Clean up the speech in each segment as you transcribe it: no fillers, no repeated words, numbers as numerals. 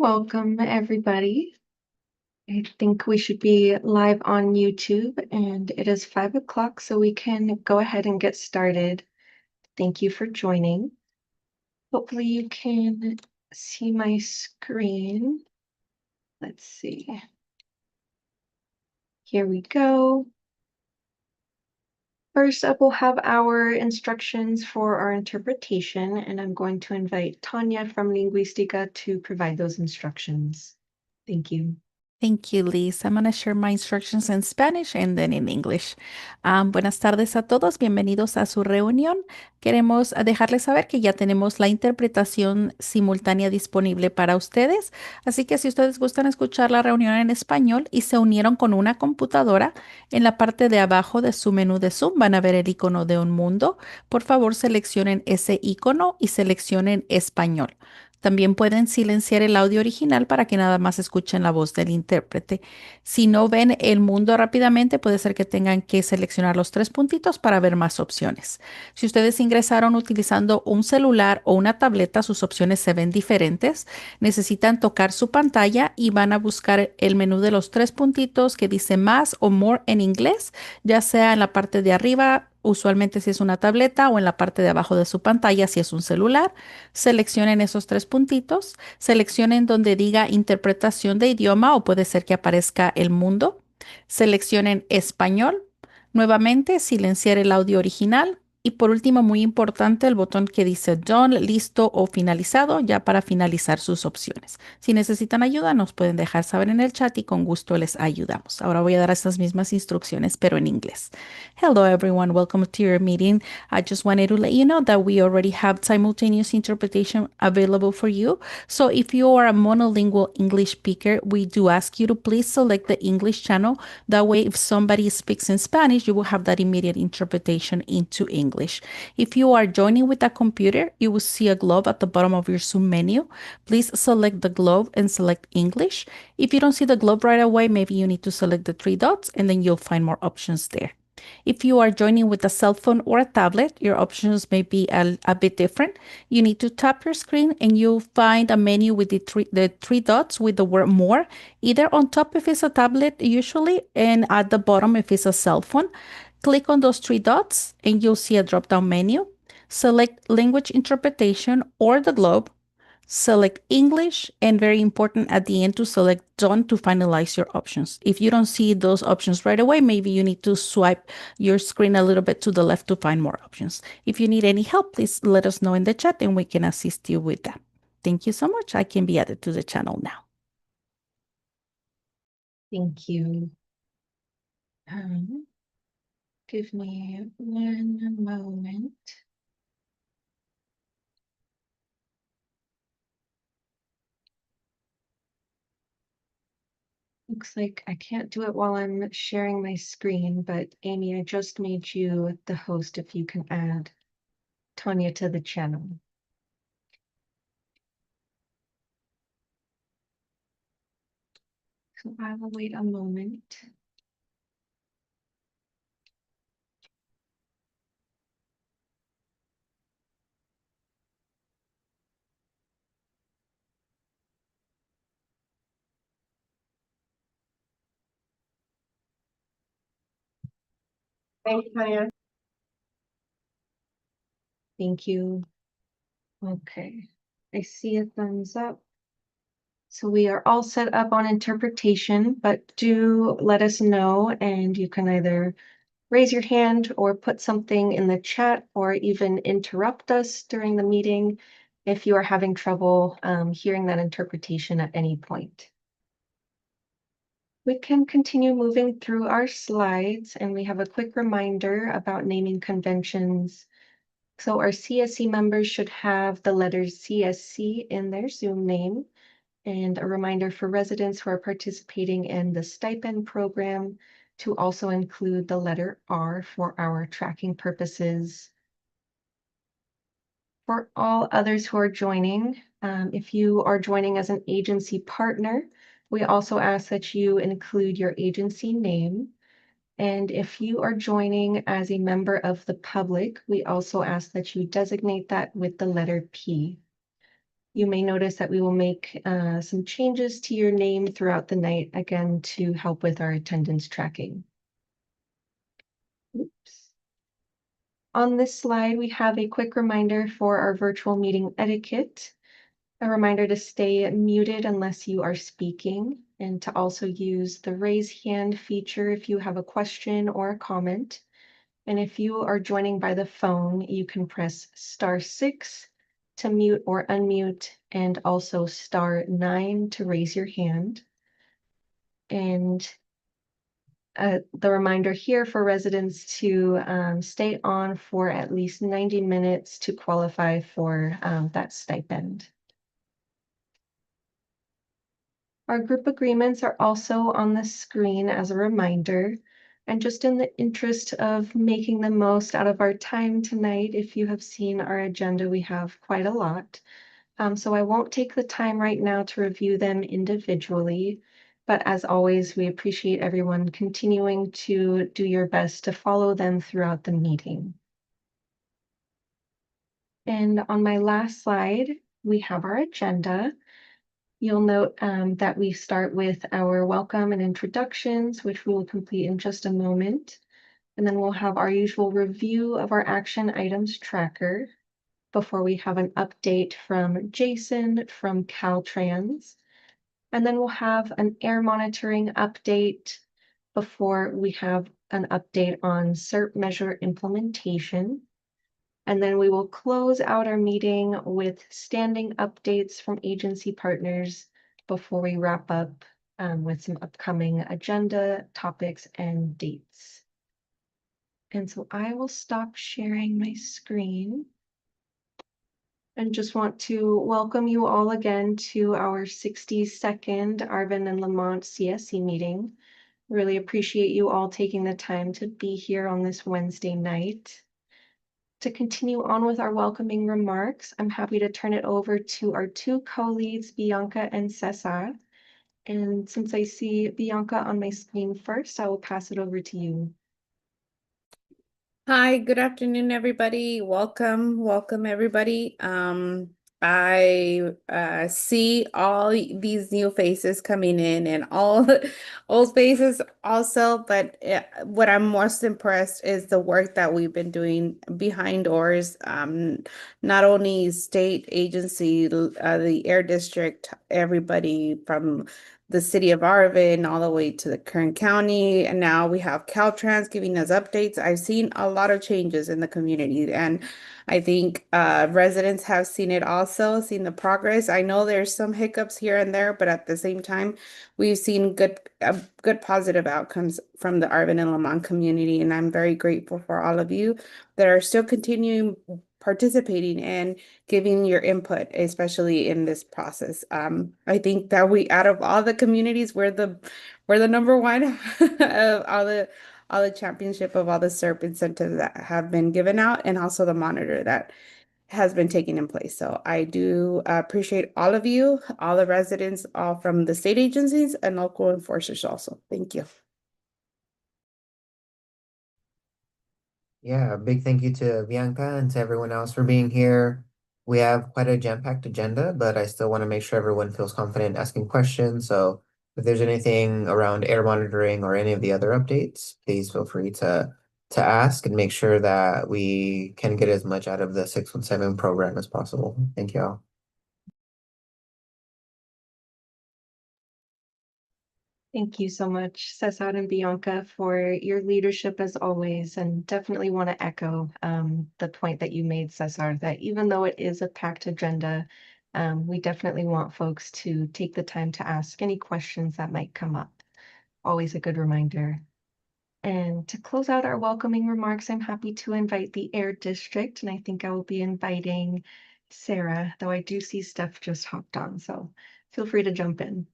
Welcome, everybody. I think we should be live on YouTube, and it is 5 o'clock, so we can go ahead and get started. Thank you for joining. Hopefully you can see my screen. Let's see. Here we go. First up, we'll have our instructions for our interpretation, and I'm going to invite Tanya from Linguística to provide those instructions. Thank you. Thank you, Liz. I'm going to share my instructions in Spanish and then in English. Buenas tardes a todos. Bienvenidos a su reunión. Queremos dejarles saber que ya tenemos la interpretación simultánea disponible para ustedes. Así que si ustedes gustan escuchar la reunión en español y se unieron con una computadora, en la parte de abajo de su menú de Zoom van a ver el icono de un mundo. Por favor, seleccionen ese icono y seleccionen español. También pueden silenciar el audio original para que nada más escuchen la voz del intérprete. Si no ven el mundo rápidamente, puede ser que tengan que seleccionar los tres puntitos para ver más opciones. Si ustedes ingresaron utilizando un celular o una tableta, sus opciones se ven diferentes. Necesitan tocar su pantalla y van a buscar el menú de los tres puntitos que dice más o more en inglés, ya sea en la parte de arriba, usualmente si es una tableta, o en la parte de abajo de su pantalla si es un celular. Seleccionen esos tres puntitos, seleccionen donde diga interpretación de idioma o puede ser que aparezca el mundo. Seleccionen español. Nuevamente, silenciar el audio original. Y por último, muy importante, el botón que dice done, listo o finalizado, ya para finalizar sus opciones. Si necesitan ayuda, nos pueden dejar saber en el chat y con gusto les ayudamos. Ahora voy a dar estas mismas instrucciones, pero en inglés. Hello, everyone. Welcome to your meeting. I just wanted to let you know that we already have simultaneous interpretation available for you. So if you are a monolingual English speaker, we do ask you to please select the English channel. That way, if somebody speaks in Spanish, you will have that immediate interpretation into English. If you are joining with a computer, you will see a globe at the bottom of your Zoom menu. Please select the globe and select English. If you don't see the globe right away, maybe you need to select the three dots and then you'll find more options there. If you are joining with a cell phone or a tablet, your options may be a bit different. You need to tap your screen and you'll find a menu with the three dots with the word more, either on top if it's a tablet usually, and at the bottom if it's a cell phone. Click on those three dots and you'll see a drop-down menu. Select language interpretation or the globe. Select English, and very important at the end to select done to finalize your options. If you don't see those options right away, maybe you need to swipe your screen a little bit to the left to find more options. If you need any help, please let us know in the chat and we can assist you with that. Thank you so much. I can be added to the channel now. Thank you. Give me one moment. Looks like I can't do it while I'm sharing my screen, but Amy, I just made you the host if you can add Tanya to the channel. So I will wait a moment. Thank you, Tanya. Thank you. Okay, I see a thumbs up. So we are all set up on interpretation, but do let us know, and you can either raise your hand or put something in the chat or even interrupt us during the meeting if you are having trouble hearing that interpretation at any point. We can continue moving through our slides, and we have a quick reminder about naming conventions. So our CSC members should have the letters CSC in their Zoom name, and a reminder for residents who are participating in the stipend program to also include the letter R for our tracking purposes. For all others who are joining, if you are joining as an agency partner, we also ask that you include your agency name. And if you are joining as a member of the public, we also ask that you designate that with the letter P. You may notice that we will make some changes to your name throughout the night, again, to help with our attendance tracking. Oops. On this slide, we have a quick reminder for our virtual meeting etiquette. A reminder to stay muted unless you are speaking, and to also use the raise hand feature if you have a question or a comment. And if you are joining by the phone, you can press *6 to mute or unmute, and also *9 to raise your hand. And the reminder here for residents to stay on for at least 90 minutes to qualify for that stipend. Our group agreements are also on the screen as a reminder. And just in the interest of making the most out of our time tonight, if you have seen our agenda, we have quite a lot. So I won't take the time right now to review them individually. But as always, we appreciate everyone continuing to do your best to follow them throughout the meeting. And on my last slide, we have our agenda. You'll note that we start with our welcome and introductions, which we will complete in just a moment. And then we'll have our usual review of our action items tracker before we have an update from Jason from Caltrans. And then we'll have an air monitoring update before we have an update on CERT measure implementation. And then we will close out our meeting with standing updates from agency partners before we wrap up with some upcoming agenda topics and dates. And so I will stop sharing my screen and just want to welcome you all again to our 62nd Arvin and Lamont CSC meeting. Really appreciate you all taking the time to be here on this Wednesday night. To continue on with our welcoming remarks, I'm happy to turn it over to our two co-leads, Bianca and Cesar. And since I see Bianca on my screen first, I will pass it over to you. Hi, good afternoon, everybody. Welcome everybody. I see all these new faces coming in and all old faces also, but what I'm most impressed is the work that we've been doing behind doors. Not only state agency, the air district, everybody from the city of Arvin all the way to the Kern County, and now we have Caltrans giving us updates. I've seen a lot of changes in the community, and I think residents have seen it also, seen the progress. I know there's some hiccups here and there, but at the same time, we've seen good positive outcomes from the Arvin and Lamont community, and I'm very grateful for all of you that are still continuing participating and giving your input, especially in this process. I think that we, out of all the communities, we're the number one of all the championship of all the SERP incentives that have been given out, and also the monitor that has been taking in place. So I do appreciate all of you, all the residents, all from the state agencies and local enforcers also. Thank you. Yeah, a big thank you to Bianca and to everyone else for being here. We have quite a jam-packed agenda, but I still want to make sure everyone feels confident asking questions. So if there's anything around air monitoring or any of the other updates, please feel free to ask and make sure that we can get as much out of the 617 program as possible. Thank you all. Thank you so much, Cesar and Bianca, for your leadership as always, and definitely want to echo the point that you made, Cesar, that even though it is a packed agenda, we definitely want folks to take the time to ask any questions that might come up. Always a good reminder. And to close out our welcoming remarks, I'm happy to invite the Air District, and I think I will be inviting Sarah, though I do see Steph just hopped on, so feel free to jump in.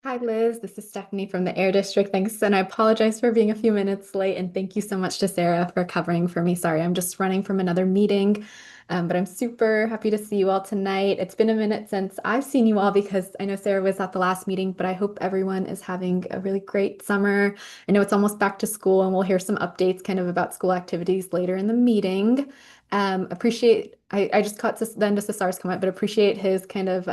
Hi, Liz. This is Stephanie from the Air District. Thanks. And I apologize for being a few minutes late. And thank you so much to Sarah for covering for me. Sorry, I'm just running from another meeting. But I'm super happy to see you all tonight. It's been a minute since I've seen you all because I know Sarah was at the last meeting, but I hope everyone is having a really great summer. I know it's almost back to school, and we'll hear some updates kind of about school activities later in the meeting. I just caught then just Cesar's comment, but appreciate his kind of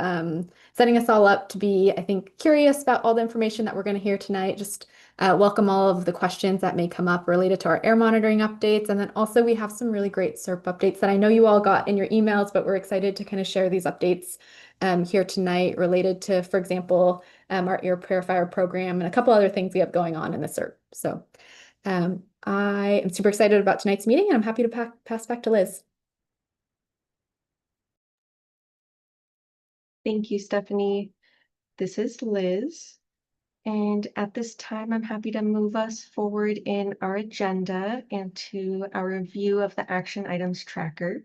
setting us all up to be, I think, curious about all the information that we're going to hear tonight. Just welcome all of the questions that may come up related to our air monitoring updates. And then also we have some really great SERP updates that I know you all got in your emails, but we're excited to kind of share these updates here tonight related to, for example, our air purifier program and a couple other things we have going on in the SERP. So I am super excited about tonight's meeting, and I'm happy to pass back to Liz. Thank you, Stephanie. This is Liz. And at this time, I'm happy to move us forward in our agenda and to our review of the action items tracker.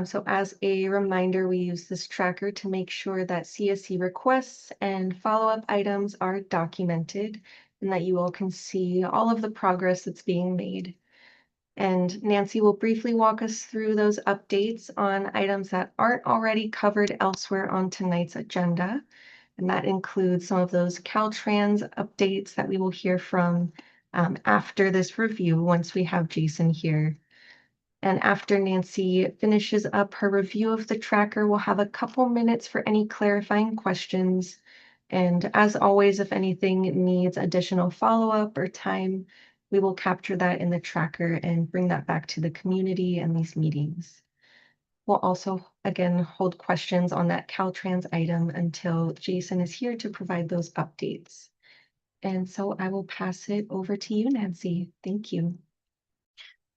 So as a reminder, we use this tracker to make sure that CSC requests and follow-up items are documented and that you all can see all of the progress that's being made. And Nancy will briefly walk us through those updates on items that aren't already covered elsewhere on tonight's agenda. And that includes some of those Caltrans updates that we will hear from after this review once we have Jason here. And after Nancy finishes up her review of the tracker, we'll have a couple minutes for any clarifying questions. And as always, if anything needs additional follow-up or time, we will capture that in the tracker and bring that back to the community and these meetings. We'll also, again, hold questions on that Caltrans item until Jason is here to provide those updates. And so I will pass it over to you, Nancy. Thank you.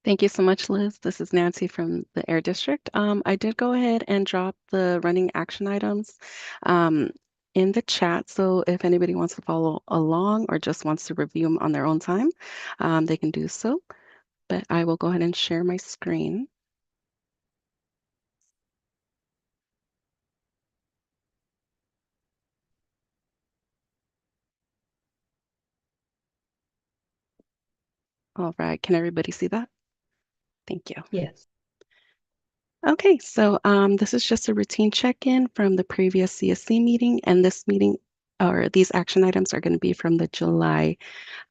Thank you so much, Liz. This is Nancy from the Air District. I did go ahead and drop the running action items in the chat. So if anybody wants to follow along or just wants to review them on their own time, they can do so. But I will go ahead and share my screen. All right, can everybody see that? Thank you. Yes. Okay, so this is just a routine check-in from the previous CSC meeting, and this meeting or these action items are going to be from the July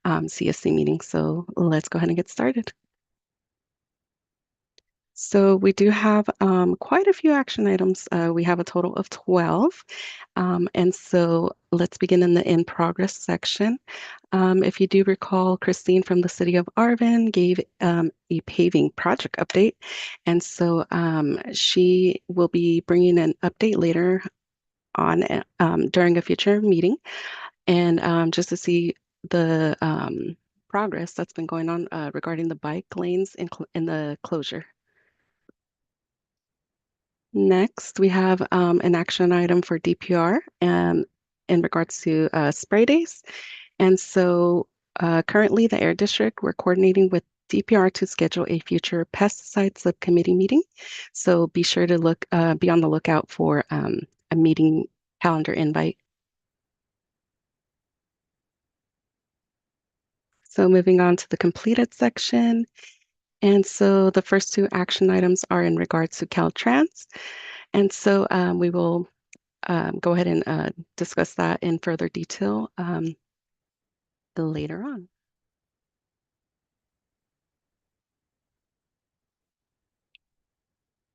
CSC meeting. So let's go ahead and get started. So we do have quite a few action items. We have a total of 12. And so let's begin in the in progress section. If you do recall, Christine from the city of Arvin gave a paving project update. And so she will be bringing an update later on during a future meeting. And just to see the progress that's been going on regarding the bike lanes in the closure. Next, we have an action item for DPR in regards to spray days. And so currently the Air District, we're coordinating with DPR to schedule a future pesticide subcommittee meeting. So be sure to be on the lookout for a meeting calendar invite. So moving on to the completed section. And so the first two action items are in regards to Caltrans. And so we will go ahead and discuss that in further detail later on.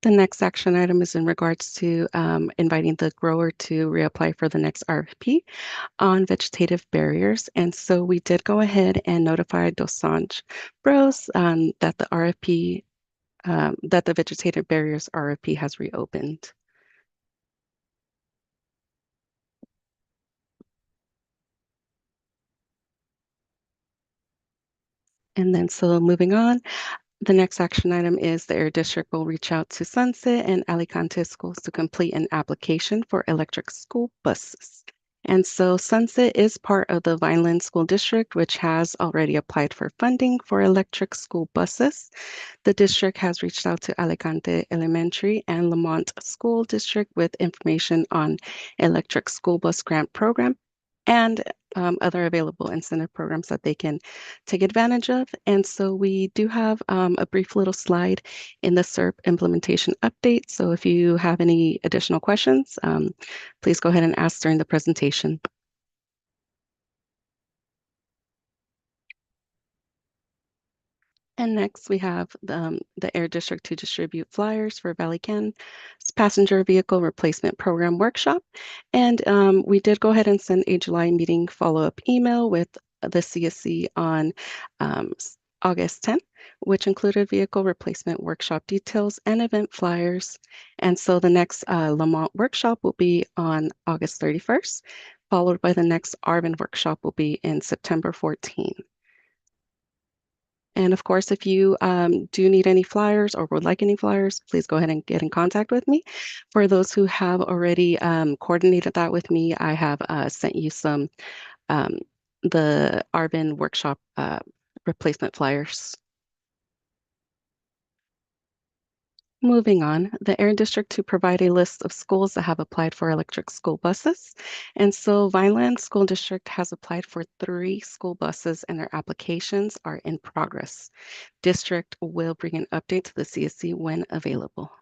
The next action item is in regards to inviting the grower to reapply for the next RFP on vegetative barriers. And so we did go ahead and notify Dosanjh Bros that the RFP, that the vegetative barriers RFP has reopened. And then so moving on, the next action item is the Air District will reach out to Sunset and Alicante schools to complete an application for electric school buses. And so Sunset is part of the Vineland School District, which has already applied for funding for electric school buses. The district has reached out to Alicante Elementary and Lamont School District with information on electric school bus grant program. and other available incentive programs that they can take advantage of. And so we do have a brief little slide in the SERP implementation update. So if you have any additional questions, please go ahead and ask during the presentation. And next we have the Air District to distribute flyers for Valley Can's passenger vehicle replacement program workshop. And we did go ahead and send a July meeting follow-up email with the CSC on August 10th, which included vehicle replacement workshop details and event flyers. And so the next Lamont workshop will be on August 31st, followed by the next Arvin workshop will be in September 14th. And of course, if you do need any flyers or would like any flyers, please go ahead and get in contact with me. For those who have already coordinated that with me, I have sent you some the Arvin workshop replacement flyers. Moving on, the Air District to provide a list of schools that have applied for electric school buses. And so Vineland School District has applied for 3 school buses and their applications are in progress. District will bring an update to the CSC when available.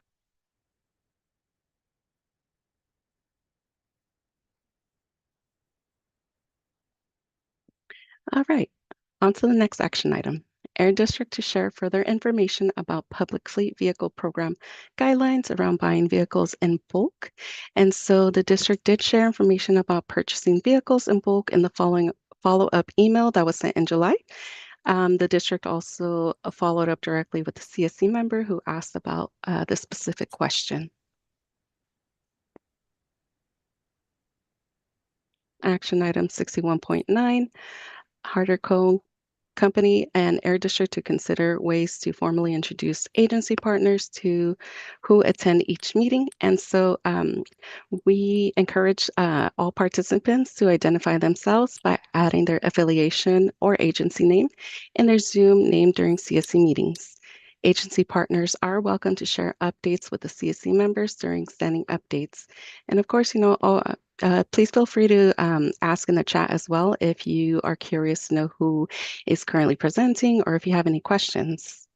All right, on to the next action item. Air District to share further information about public fleet vehicle program guidelines around buying vehicles in bulk. And so the district did share information about purchasing vehicles in bulk in the following follow-up email that was sent in July. The district also followed up directly with the CSC member who asked about the specific question. Action item 61.9, Harder Company and Air District to consider ways to formally introduce agency partners to who attend each meeting. And so we encourage all participants to identify themselves by adding their affiliation or agency name in their Zoom name during CSC meetings. Agency partners are welcome to share updates with the CSC members during standing updates. And of course, please feel free to ask in the chat as well if you are curious to know who is currently presenting or if you have any questions.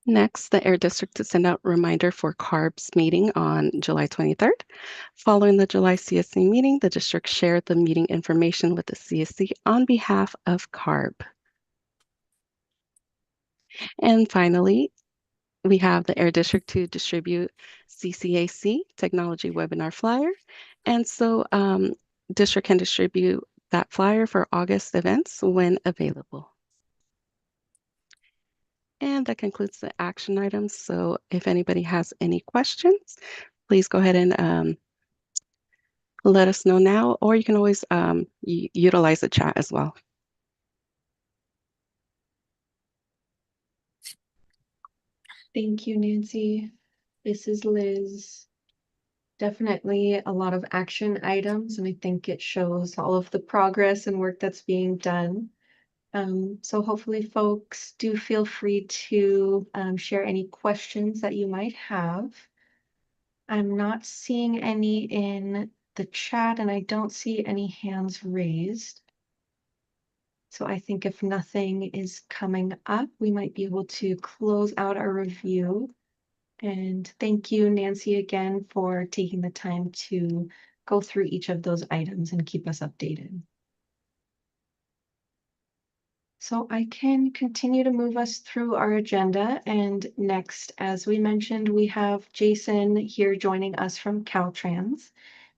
Next, the Air District to send out reminder for CARB's meeting on July 23rd. Following the July CSC meeting, the district shared the meeting information with the CSC on behalf of CARB. And finally, we have the Air District to distribute CCAC technology webinar flyer. And so district can distribute that flyer for August events when available. And that concludes the action items. So if anybody has any questions, please go ahead and let us know now, or you can always utilize the chat as well. Thank you, Nancy. This is Liz. Definitely a lot of action items, and I think it shows all of the progress and work that's being done. So hopefully folks do feel free to share any questions that you might have. I'm not seeing any in the chat, and I don't see any hands raised. So I think if nothing is coming up, we might be able to close out our review. And thank you, Nancy, again for taking the time to go through each of those items and keep us updated. So I can continue to move us through our agenda. And next, as we mentioned, we have Jason here joining us from Caltrans.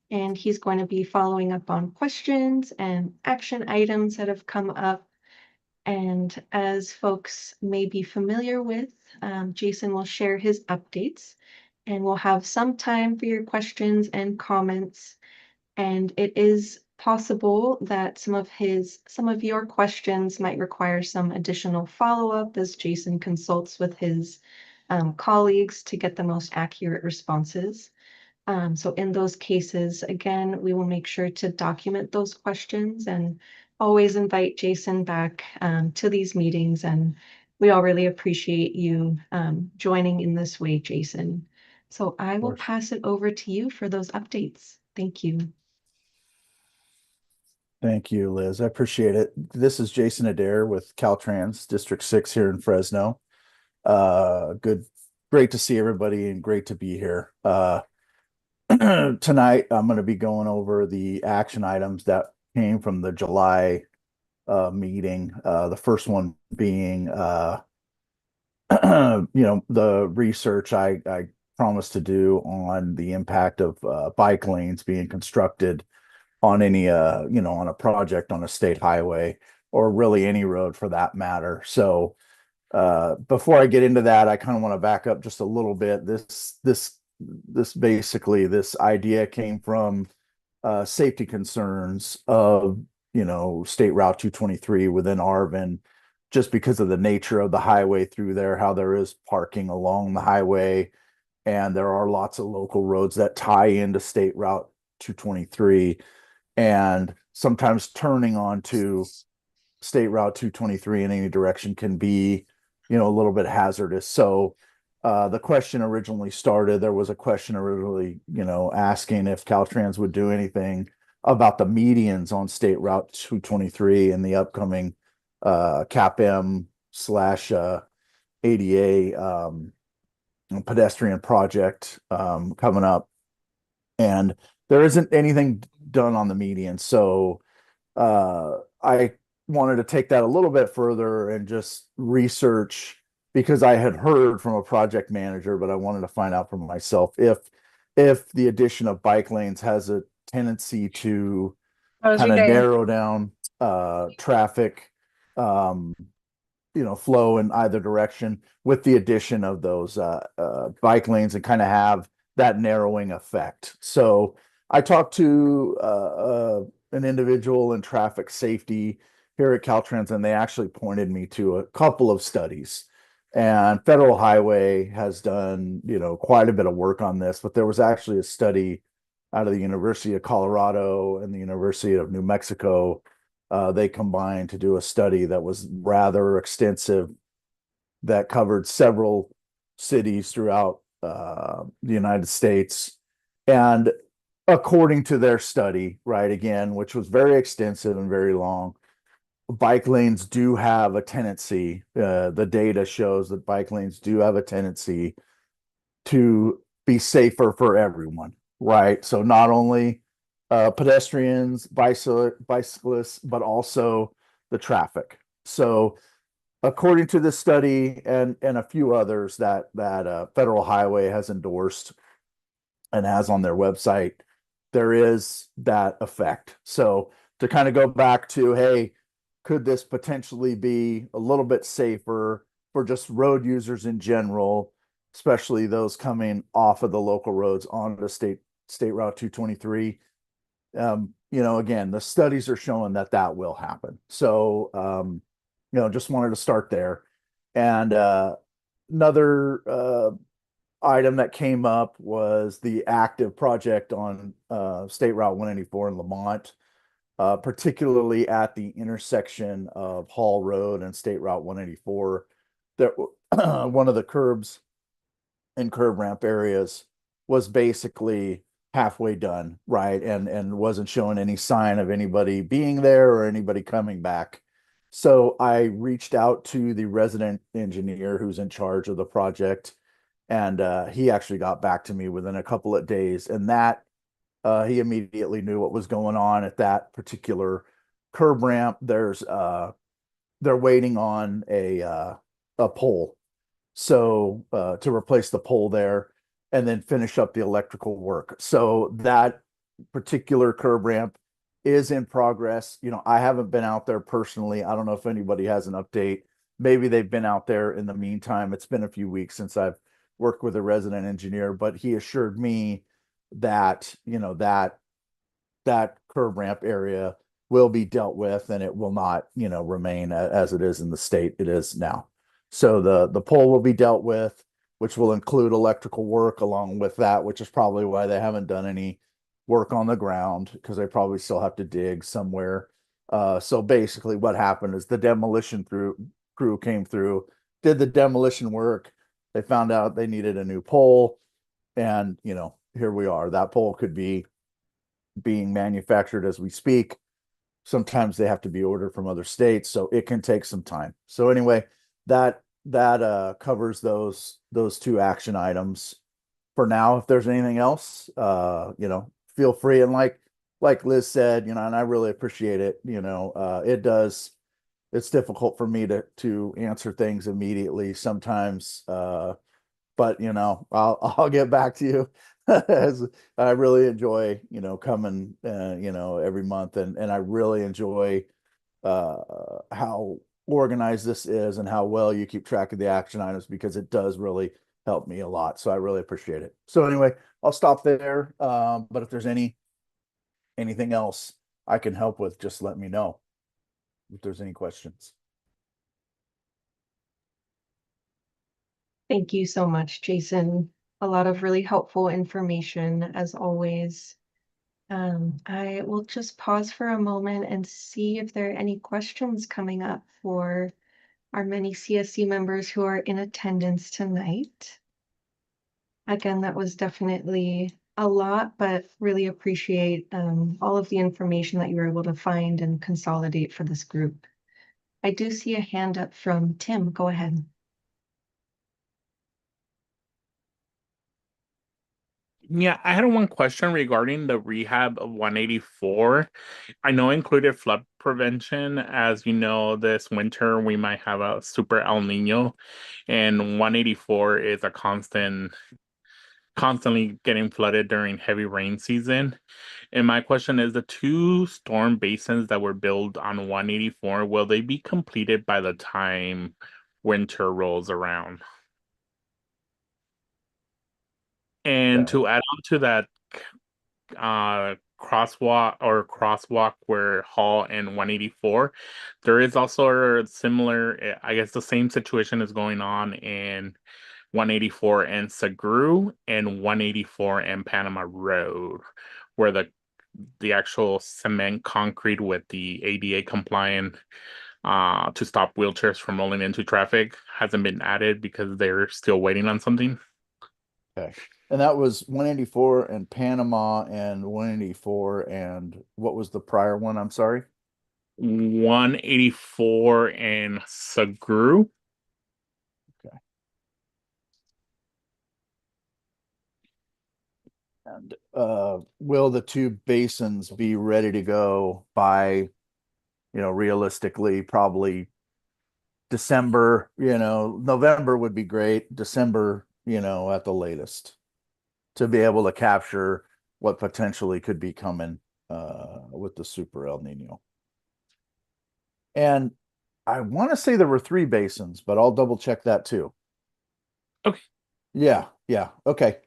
And he's going to be following up on questions and action items that have come up. And as folks may be familiar with, Jason will share his updates and we'll have some time for your questions and comments. And it is possible that some of your questions might require some additional follow-up as Jason consults with his colleagues to get the most accurate responses. So in those cases, again, we will make sure to document those questions and always invite Jason back to these meetings. And we all really appreciate you joining in this way, Jason. So I will course. pass it over to you for those updates. Thank you. Thank you, Liz. I appreciate it. This is Jason Adair with Caltrans District 6 here in Fresno. Great to see everybody and great to be here. Tonight, I'm going to be going over the action items that came from the July meeting. The first one being, the research I promised to do on the impact of bike lanes being constructed on any, on a project on a state highway or really any road for that matter. So before I get into that, I kind of want to back up just a little bit. This idea came from safety concerns of State Route 223 within Arvin, just because of the nature of the highway through there, how there is parking along the highway, and there are lots of local roads that tie into State Route 223, and sometimes turning onto State Route 223 in any direction can be, a little bit hazardous. So the question originally started, there was a question originally, asking if Caltrans would do anything about the medians on State Route 223 in the upcoming CAPM slash ADA pedestrian project coming up. And there isn't anything done on the median. So I wanted to take that a little bit further and just research, because I had heard from a project manager, but I wanted to find out for myself if the addition of bike lanes has a tendency to kind of narrow down traffic flow in either direction with the addition of those bike lanes, and kind of have that narrowing effect. So I talked to an individual in traffic safety here at Caltrans, and they actually pointed me to a couple of studies. And Federal Highway has done, quite a bit of work on this, but there was actually a study out of the University of Colorado and the University of New Mexico. They combined to do a study that was rather extensive, that covered several cities throughout the United States. And according to their study, right, again, which was very extensive and very long, bike lanes do have a tendency, the data shows that bike lanes do have a tendency to be safer for everyone, right? So not only pedestrians, bicyclists, but also the traffic. So according to this study and a few others that Federal Highway has endorsed and has on their website, there is that effect. So to kind of go back to, hey, could this potentially be a little bit safer for just road users in general, especially those coming off of the local roads onto State Route 223? Again, the studies are showing that will happen. So, just wanted to start there. And another item that came up was the active project on State Route 184 in Lamont, particularly at the intersection of Hall Road and State Route 184. That one of the curbs and curb ramp areas was basically halfway done, right? And wasn't showing any sign of anybody being there or anybody coming back. So I reached out to the resident engineer who's in charge of the project, and he actually got back to me within a couple of days, and that he immediately knew what was going on at that particular curb ramp. They're waiting on a pole, so to replace the pole there and then finish up the electrical work. So that particular curb ramp is in progress. I haven't been out there personally. I don't know if anybody has an update. Maybe they've been out there in the meantime. It's been a few weeks since I've worked with a resident engineer, but he assured me that, that curb ramp area will be dealt with, and it will not, remain as it is in the state it is now. So the pole will be dealt with, which will include electrical work along with that, which is probably why they haven't done any work on the ground, because they probably still have to dig somewhere. So basically what happened is the demolition crew came through, did the demolition work. They found out they needed a new pole, And, here we are. That pole could be being manufactured as we speak. Sometimes they have to be ordered from other states, so it can take some time. So anyway, that covers those two action items for now. If there's anything else, feel free. And like Liz said, and I really appreciate it. It's difficult for me to answer things immediately sometimes. But I'll get back to you. As I really enjoy coming every month, and I really enjoy how organized this is and how well you keep track of the action items, because it does really help me a lot. So I really appreciate it. So anyway, I'll stop there. But if there's anything else I can help with, just let me know if there's any questions. Thank you so much, Jason. A lot of really helpful information as always. I will just pause for a moment and see if there are any questions coming up for our many CSC members who are in attendance tonight. Again, that was definitely a lot, but really appreciate all of the information that you were able to find and consolidate for this group. I do see a hand up from Tim. Go ahead. Yeah, I had one question regarding the rehab of 184. I know included flood prevention. As you know, this winter we might have a super El Nino, and 184 is a constantly getting flooded during heavy rain season. And my question is, the two storm basins that were built on 184, will they be completed by the time winter rolls around? And to add on to that, crosswalk where Hall and 184, there is also a similar, I guess the same situation is going on in 184 and Sagru and 184 and Panama Road, where the actual cement concrete with the ADA compliant to stop wheelchairs from rolling into traffic hasn't been added because they're still waiting on something. Okay. And that was 184 and Panama and 184 and what was the prior one? I'm sorry. 184 and Sagru. Okay. And will the two basins be ready to go by, realistically, probably December, November would be great. December, at the latest, to be able to capture what potentially could be coming with the Super El Nino. And I want to say there were 3 basins, but I'll double check that too. Okay. Yeah. Okay.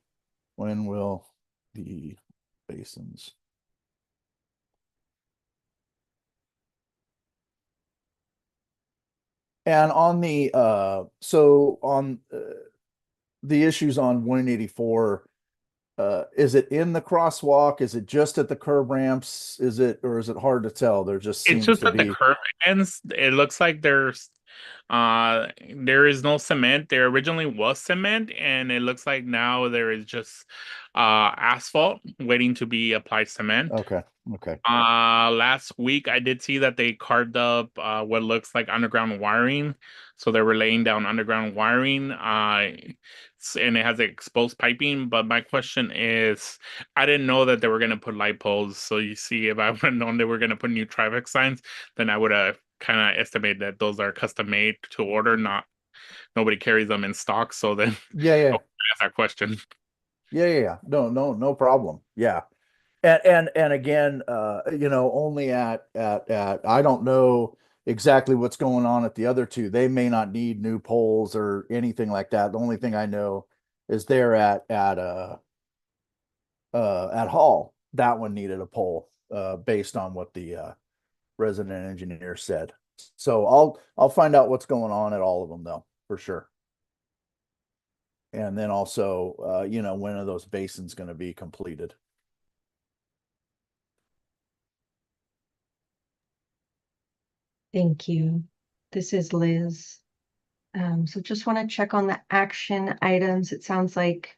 When will the basins? And on the the issues on 184, is it in the crosswalk? Is it just at the curb ramps? Is it hard to tell? There just It's seems just to at the be. curb ends. It looks like there is no cement. There originally was cement, and it looks like now there is just asphalt waiting to be applied cement. Okay. Last week I did see that they carved up what looks like underground wiring. So they were laying down underground wiring, and it has exposed piping. But my question is, I didn't know that they were gonna put light poles. So you see, if I would have known they were gonna put new traffic signs, then I would have kind of estimated that those are custom made to order, not nobody carries them in stock. So then Yeah. ask that question. Yeah. No problem. Yeah. And again, only at I don't know exactly what's going on at the other two. They may not need new poles or anything like that. The only thing I know is they're at Hall. That one needed a pole, based on what the resident engineer said. So I'll find out what's going on at all of them though, for sure. And then also, when are those basins going to be completed? Thank you. This is Liz. So just want to check on the action items. It sounds like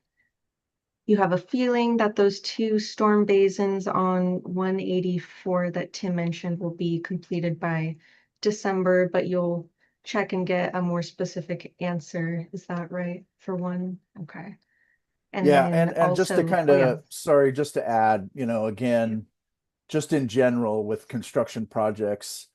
you have a feeling that those 2 storm basins on 184 that Tim mentioned will be completed by December, but you'll check and get a more specific answer. Is that right? For one? Okay. And Yeah, then and just to also, kind oh yeah, of, sorry, just to add, again, just in general with construction projects,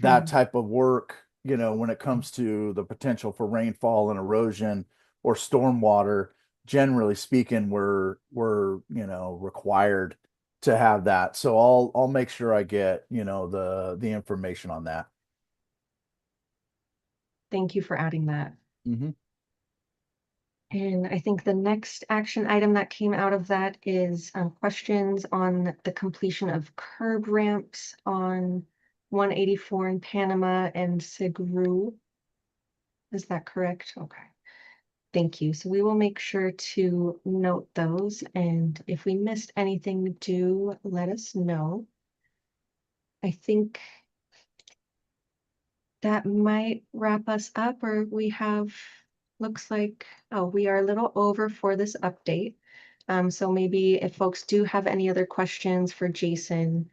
that sure. type of work, when it comes to the potential for rainfall and erosion or stormwater, generally speaking, we're required to have that. So I'll make sure I get, the information on that. Thank you for adding that. Mm-hmm. And I think the next action item that came out of that is questions on the completion of curb ramps on 184 in Panama and Segru. Is that correct? Okay. Thank you. So we will make sure to note those. And if we missed anything, do let us know. I think that might wrap us up, or we have, looks like, oh, we are a little over for this update. So maybe if folks do have any other questions for Jason,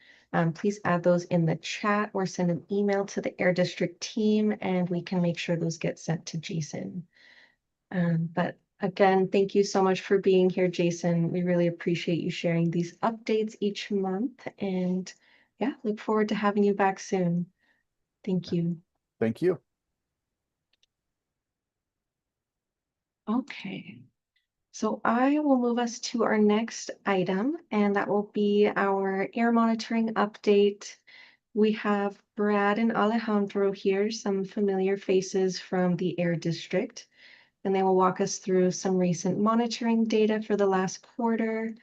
please add those in the chat or send an email to the Air District team and we can make sure those get sent to Jason. But again, thank you so much for being here, Jason. We really appreciate you sharing these updates each month and yeah, look forward to having you back soon. Thank you. Thank you. Okay, so I will move us to our next item, and that will be our air monitoring update. We have Brad and Alejandro here, some familiar faces from the Air District, and they will walk us through some recent monitoring data for the last quarter,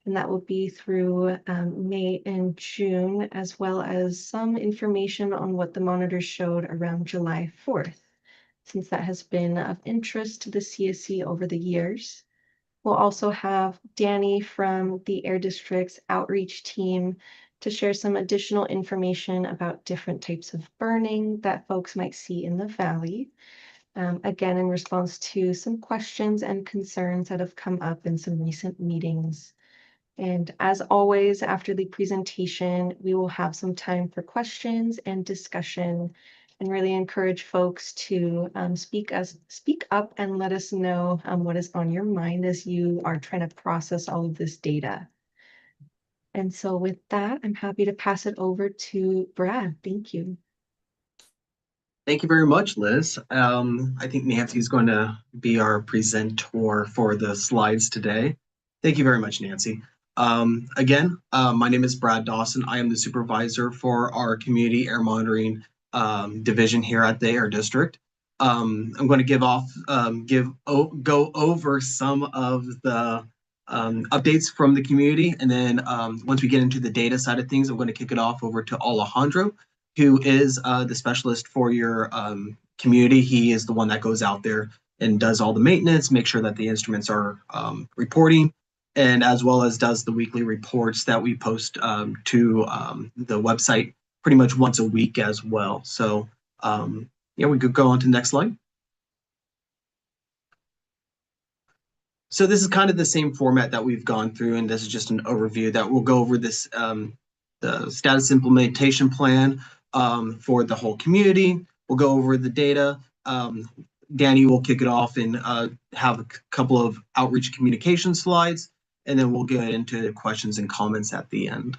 and that will be through May and June, as well as some information on what the monitors showed around July 4th. Since that has been of interest to the CSC over the years. We'll also have Danny from the Air District's outreach team to share some additional information about different types of burning that folks might see in the valley. Again, in response to some questions and concerns that have come up in some recent meetings. And as always, after the presentation, we will have some time for questions and discussion and really encourage folks to speak up and let us know what is on your mind as you are trying to process all of this data. And so with that, I'm happy to pass it over to Brad. Thank you. Thank you very much, Liz. I think Nancy is going to be our presenter for the slides today. Thank you very much, Nancy. Again, my name is Brad Dawson. I am the supervisor for our community air monitoring division here at the Air District. I'm going to go over some of the updates from the community, and then once we get into the data side of things, I'm going to kick it off over to Alejandro, who is the specialist for your community. He is the one that goes out there and does all the maintenance, make sure that the instruments are reporting, and as well as does the weekly reports that we post to the website pretty much once a week as well. So yeah, we could go on to the next slide. So this is kind of the same format that we've gone through, and this is just an overview that we'll go over this the status implementation plan for the whole community. We'll go over the data. Danny will kick it off and have a couple of outreach communication slides, and then we'll get into questions and comments at the end.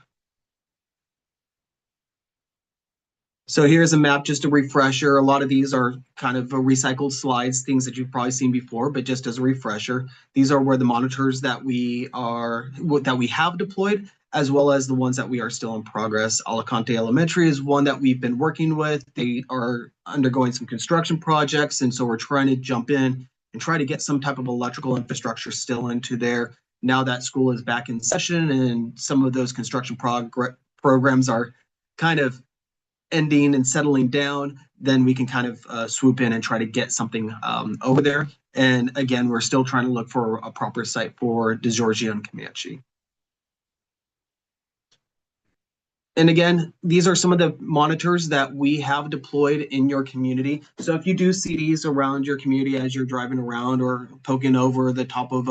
So here's a map, just a refresher. A lot of these are kind of recycled slides, things that you've probably seen before, but just as a refresher, these are where the monitors that we have deployed, as well as the ones that we are still in progress. Alicante Elementary is one that we've been working with. They are undergoing some construction projects, and so we're trying to jump in and try to get some type of electrical infrastructure still into there. Now that school is back in session and some of those construction programs are kind of ending and settling down, then we can kind of swoop in and try to get something over there. And again, we're still trying to look for a proper site for DeGiorgio and Comanche. And again, these are some of the monitors that we have deployed in your community. So if you do see these around your community as you're driving around or poking over the top of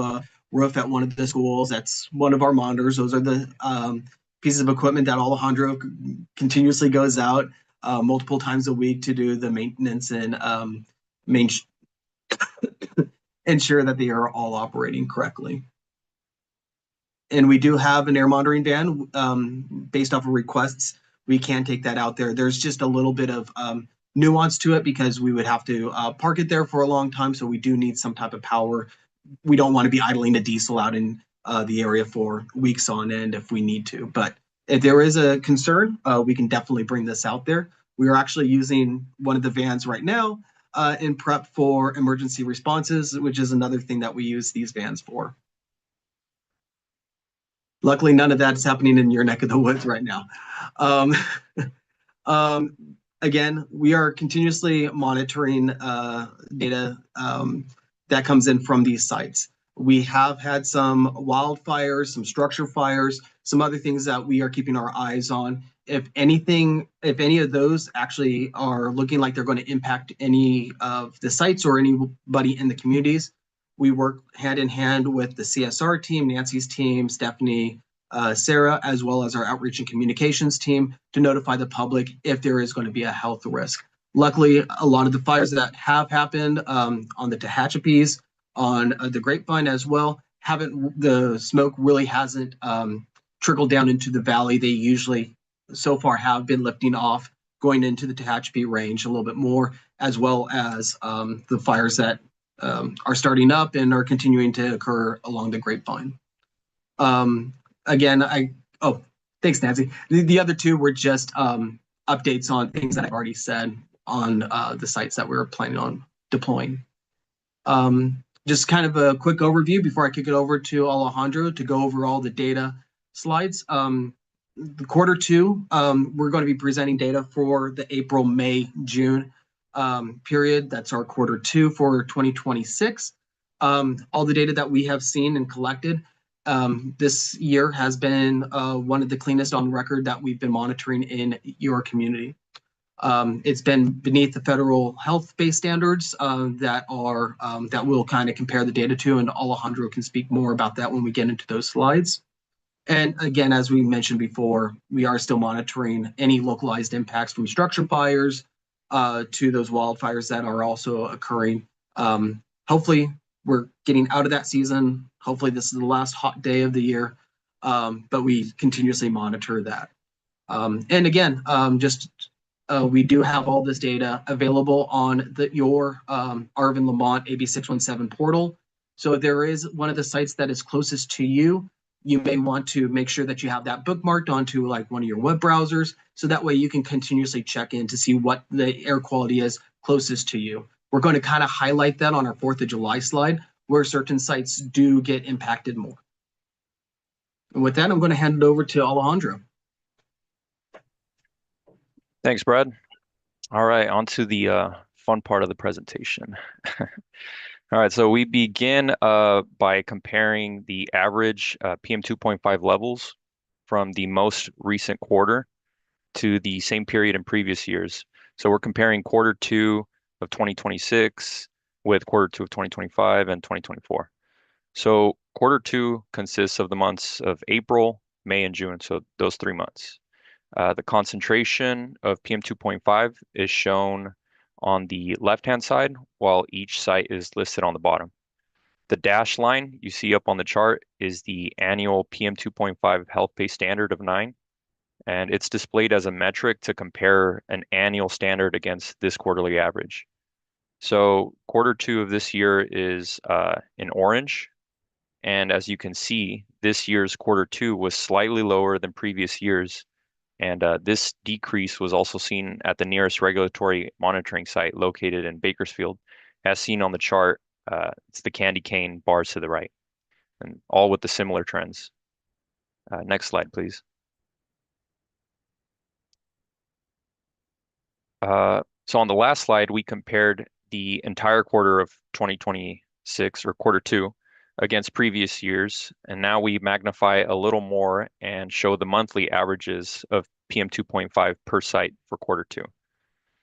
roof at one of the schools. That's one of our monitors. Those are the pieces of equipment that Alejandro continuously goes out multiple times a week to do the maintenance and ensure that they are all operating correctly. And we do have an air monitoring van based off of requests. We can take that out there. There's just a little bit of nuance to it because we would have to park it there for a long time. So we do need some type of power. We don't want to be idling a diesel out in the area for weeks on end if we need to. But if there is a concern, we can definitely bring this out there. We are actually using one of the vans right now in prep for emergency responses, which is another thing that we use these vans for. Luckily, none of that's happening in your neck of the woods right now. Again, we are continuously monitoring data that comes in from these sites. We have had some wildfires, some structure fires, some other things that we are keeping our eyes on. If any of those actually are looking like they're going to impact any of the sites or anybody in the communities, we work hand in hand with the CSR team, Nancy's team, Stephanie, Sarah, as well as our outreach and communications team to notify the public if there is going to be a health risk. Luckily, a lot of the fires that have happened on the Tehachapis, on the Grapevine as well, the smoke really hasn't trickled down into the valley. They usually so far have been lifting off, going into the Tehachapi range a little bit more, as well as the fires that are starting up and are continuing to occur along the Grapevine. Again, thanks, Nancy. The other two were just updates on things that I've already said on the sites that we were planning on deploying. Just kind of a quick overview before I kick it over to Alejandro to go over all the data slides. The quarter two, we're going to be presenting data for the April, May, June period. That's our quarter two for 2026. All the data that we have seen and collected this year has been one of the cleanest on record that we've been monitoring in your community. It's been beneath the federal health-based standards that we'll kind of compare the data to, and Alejandro can speak more about that when we get into those slides. And again, as we mentioned before, we are still monitoring any localized impacts from structure fires to those wildfires that are also occurring. Hopefully, we're getting out of that season. Hopefully, this is the last hot day of the year, but we continuously monitor that. And again, we do have all this data available on your Arvin Lamont AB 617 portal. So if there is one of the sites that is closest to you, you may want to make sure that you have that bookmarked onto like one of your web browsers, so that way you can continuously check in to see what the air quality is closest to you. We're going to kind of highlight that on our 4th of July slide, where certain sites do get impacted more. And with that, I'm going to hand it over to Alejandro. Thanks, Brad. All right, on to the fun part of the presentation. All right, so we begin by comparing the average PM 2.5 levels from the most recent quarter to the same period in previous years. So we're comparing quarter two of 2026 with quarter two of 2025 and 2024. So quarter two consists of the months of April, May, and June, so those 3 months. The concentration of PM 2.5 is shown on the left-hand side, while each site is listed on the bottom. The dashed line you see up on the chart is the annual PM 2.5 health pay standard of 9, and it's displayed as a metric to compare an annual standard against this quarterly average. So quarter two of this year is in orange, and as you can see, this year's quarter two was slightly lower than previous years. And this decrease was also seen at the nearest regulatory monitoring site located in Bakersfield. As seen on the chart, it's the candy cane bars to the right, and all with the similar trends. Next slide, please. So on the last slide, we compared the entire quarter of 2026, or quarter two, against previous years, and now we magnify a little more and show the monthly averages of PM 2.5 per site for quarter two.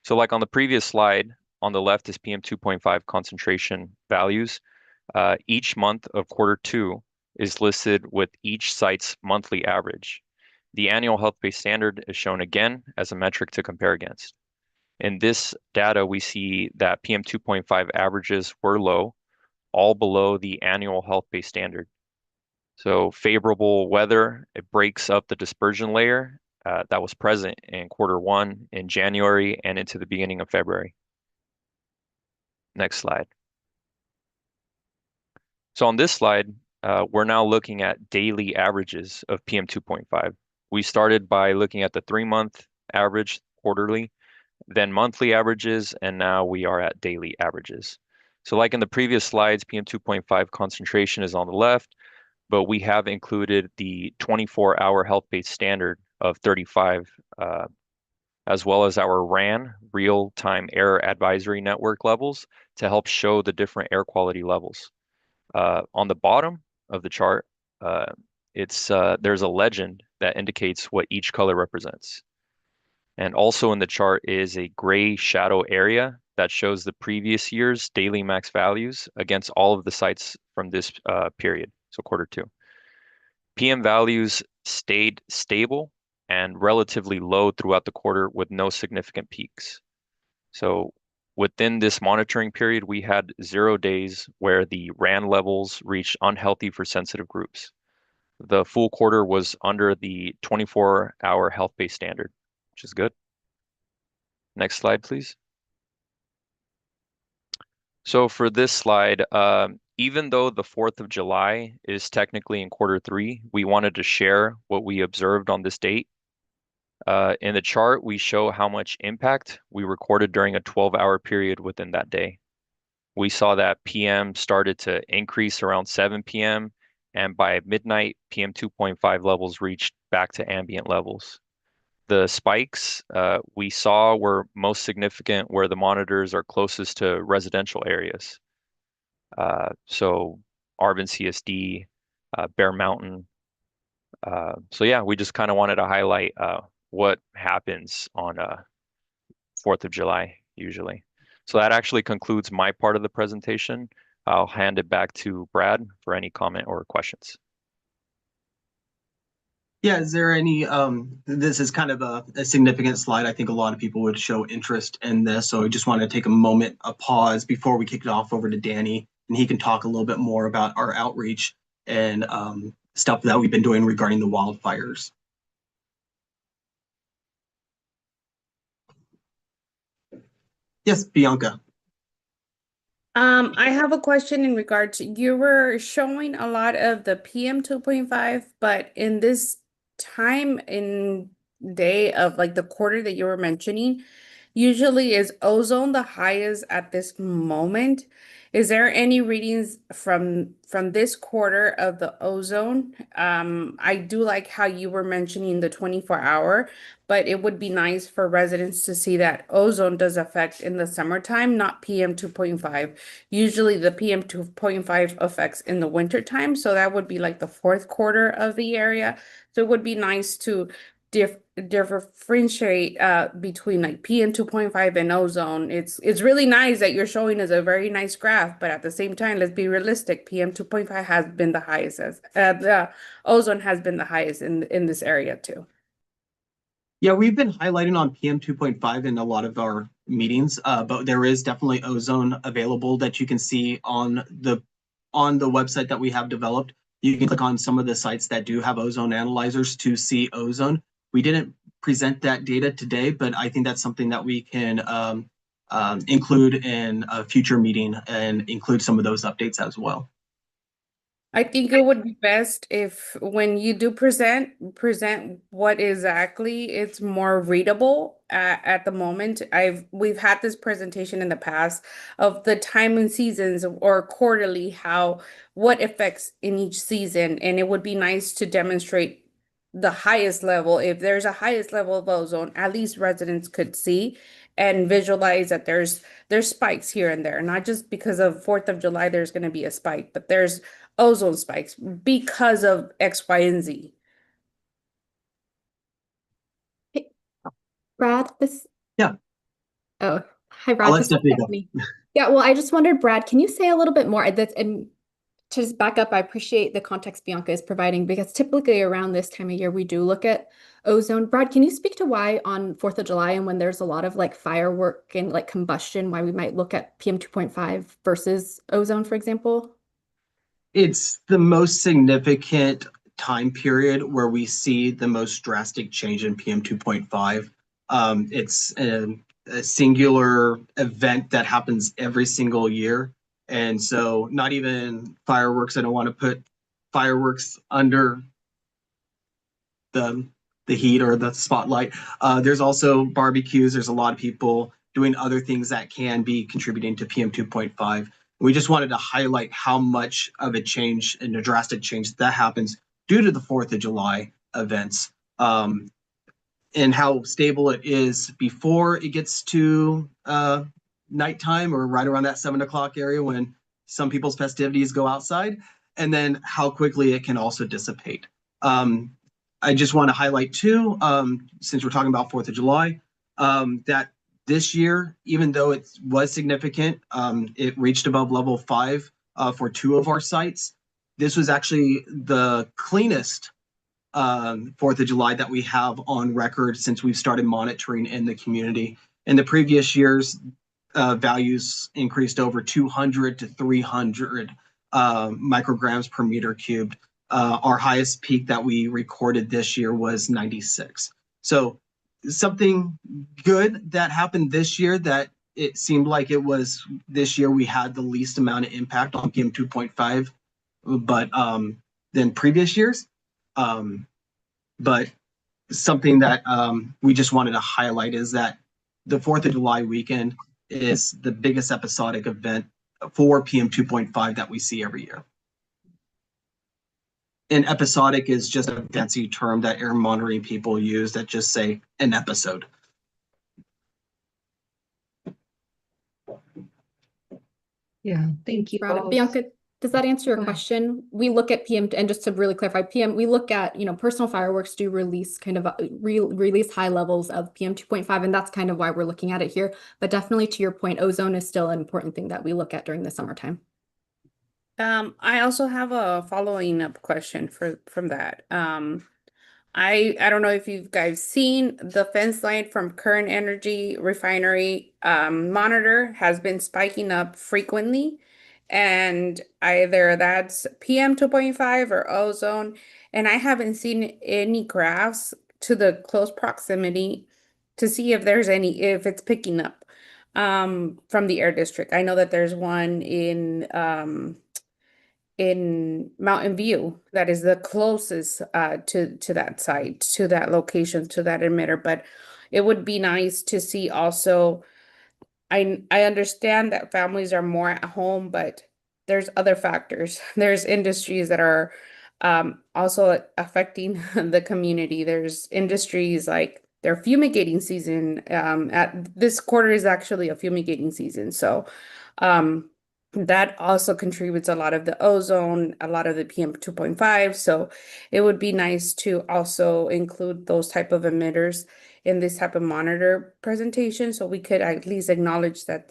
So like on the previous slide, on the left is PM 2.5 concentration values, Each month of quarter two is listed with each site's monthly average. The annual health-based standard is shown again as a metric to compare against. In this data, we see that PM 2.5 averages were low, all below the annual health-based standard. So favorable weather, it breaks up the dispersion layer that was present in quarter one in January and into the beginning of February. Next slide. So on this slide, we're now looking at daily averages of PM 2.5. We started by looking at the 3-month average quarterly, then monthly averages, and now we are at daily averages. So like in the previous slides, PM 2.5 concentration is on the left, but we have included the 24-hour health-based standard of 35, as well as our RAN, real-time air advisory network levels, to help show the different air quality levels. On the bottom of the chart, there's a legend that indicates what each color represents. And also in the chart is a gray shadow area that shows the previous year's daily max values against all of the sites from this period, so quarter two. PM values stayed stable and relatively low throughout the quarter with no significant peaks. So within this monitoring period, we had 0 days where the RAN levels reached unhealthy for sensitive groups. The full quarter was under the 24-hour health-based standard, which is good. Next slide, please. So for this slide, even though the 4th of July is technically in quarter three, we wanted to share what we observed on this date. In the chart, we show how much impact we recorded during a 12-hour period within that day. We saw that PM started to increase around 7 p.m. and by midnight, PM 2.5 levels reached back to ambient levels. The spikes we saw were most significant where the monitors are closest to residential areas. So Arvin CSD, Bear Mountain. So yeah, we just kind of wanted to highlight what happens on 4th of July usually. So that actually concludes my part of the presentation. I'll hand it back to Brad for any comment or questions. Yeah, is there any, this is kind of a significant slide. I think a lot of people would show interest in this. So I just want to take a moment, a pause before we kick it off over to Danny, and he can talk a little bit more about our outreach and stuff that we've been doing regarding the wildfires. Yes, Bianca. I have a question in regards to, you were showing a lot of the PM 2.5, but in this time in day of like the quarter that you were mentioning, usually is ozone the highest at this moment? Is there any readings from this quarter of the ozone? I do like how you were mentioning the 24-hour, but it would be nice for residents to see that ozone does affect in the summertime, not PM 2.5. Usually the PM 2.5 affects in the wintertime, so that would be like the fourth quarter of the area. So it would be nice to differentiate between like PM 2.5 and ozone. It's really nice that you're showing us a very nice graph, but at the same time, let's be realistic. PM 2.5 has been the highest as the ozone has been the highest in this area too. Yeah, we've been highlighting on PM 2.5 in a lot of our meetings, but there is definitely ozone available that you can see on the website that we have developed. You can click on some of the sites that do have ozone analyzers to see ozone. We didn't present that data today, but I think that's something that we can include in a future meeting and include some of those updates as well. I think it would be best if when you do present what exactly it's more readable at the moment. We've had this presentation in the past of the time and seasons or quarterly, what affects in each season, and it would be nice to demonstrate the highest level. If there's a highest level of ozone, at least residents could see and visualize that there's spikes here and there, not just because of 4th of July there's going to be a spike, but there's ozone spikes because of X, Y, and Z. Brad, this. Yeah. Oh, Hi, Brad. let This is Stephanie go. Stephanie. Yeah, well, I just wondered, Brad, can you say a little bit more? And to just back up, I appreciate the context Bianca is providing because typically around this time of year, we do look at ozone. Brad, can you speak to why on 4th of July and when there's a lot of like firework and like combustion, why we might look at PM 2.5 versus ozone, for example? It's the most significant time period where we see the most drastic change in PM 2.5. It's a singular event that happens every single year. And so not even fireworks, I don't want to put fireworks under the heat or the spotlight. There's also barbecues. There's a lot of people doing other things that can be contributing to PM 2.5. We just wanted to highlight how much of a change and a drastic change that happens due to the 4th of July events, and how stable it is before it gets to nighttime or right around that 7 o'clock area when some people's festivities go outside, and then how quickly it can also dissipate. I just want to highlight too, since we're talking about 4th of July, that this year, even though it was significant, it reached above level 5 for 2 of our sites. This was actually the cleanest 4th of July that we have on record since we've started monitoring in the community. In the previous years, values increased over 200 to 300 micrograms per meter cubed. Our highest peak that we recorded this year was 96. So something good that happened this year that it seemed like it was this year we had the least amount of impact on PM 2.5 but than previous years. But something that we just wanted to highlight is that the 4th of July weekend is the biggest episodic event for PM 2.5 that we see every year. And episodic is just a fancy term that air monitoring people use that just say an episode. Yeah, thank you Brad. both. Bianca, does that answer your Go ahead. question? We look at PM, and just to really clarify, PM, we look at, personal fireworks do release kind of release high levels of PM 2.5, and that's kind of why we're looking at it here. But definitely to your point, ozone is still an important thing that we look at during the summertime. I also have a following up question from that. I don't know if you guys seen the fence line from Current Energy Refinery monitor has been spiking up frequently, and either that's PM 2.5 or ozone, and I haven't seen any graphs to the close proximity to see if it's picking up from the air district. I know that there's one in Mountain View that is the closest to that site, to that location, to that emitter. But it would be nice to see also. I understand that families are more at home, but there's other factors. There's industries that are also affecting the community. There's industries like their fumigating season. At this quarter is actually a fumigating season, so that also contributes a lot of the ozone, a lot of the PM 2.5. So it would be nice to also include those type of emitters in this type of monitor presentation, so we could at least acknowledge that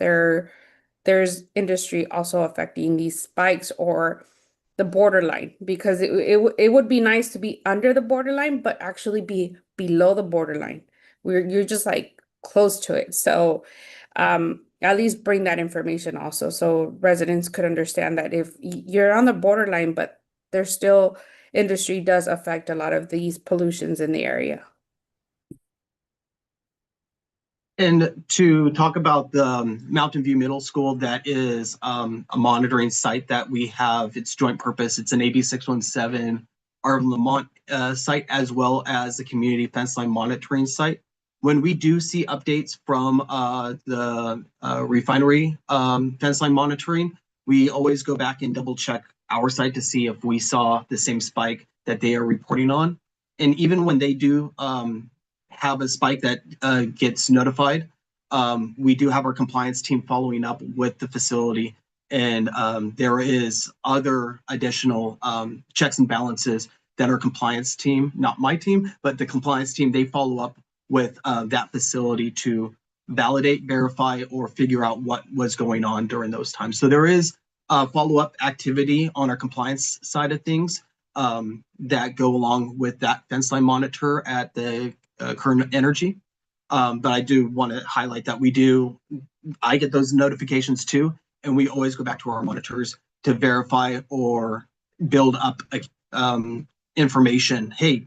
there's industry also affecting these spikes or the borderline, because it would be nice to be under the borderline, but actually be below the borderline. You're just like close to it. So at least bring that information also so residents could understand that if you're on the borderline, but there's still industry does affect a lot of these pollutions in the area. And to talk about the Mountain View Middle School, that is a monitoring site that we have. It's joint purpose. It's an AB 617 Arvin Lamont site, as well as the community fence line monitoring site. When we do see updates from the refinery fence line monitoring, we always go back and double check our site to see if we saw the same spike that they are reporting on. And even when they do have a spike that gets notified, we do have our compliance team following up with the facility, and there is other additional checks and balances that our compliance team, not my team, but the compliance team, they follow up with that facility to validate, verify, or figure out what was going on during those times. So there is follow-up activity on our compliance side of things that go along with that fence line monitor at the current energy. But I do want to highlight that I get those notifications too, and we always go back to our monitors to verify or build up information. Hey,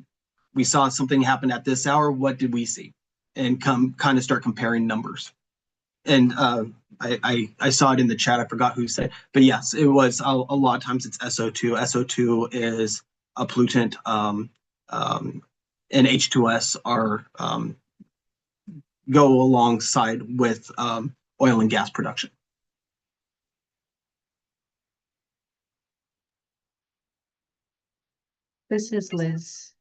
we saw something happen at this hour. What did we see? And kind of start comparing numbers. And I saw it in the chat. I forgot who said, but yes, it was a lot of times it's SO2. SO2 is a pollutant, and H2S are go alongside with oil and gas production. This is Liz.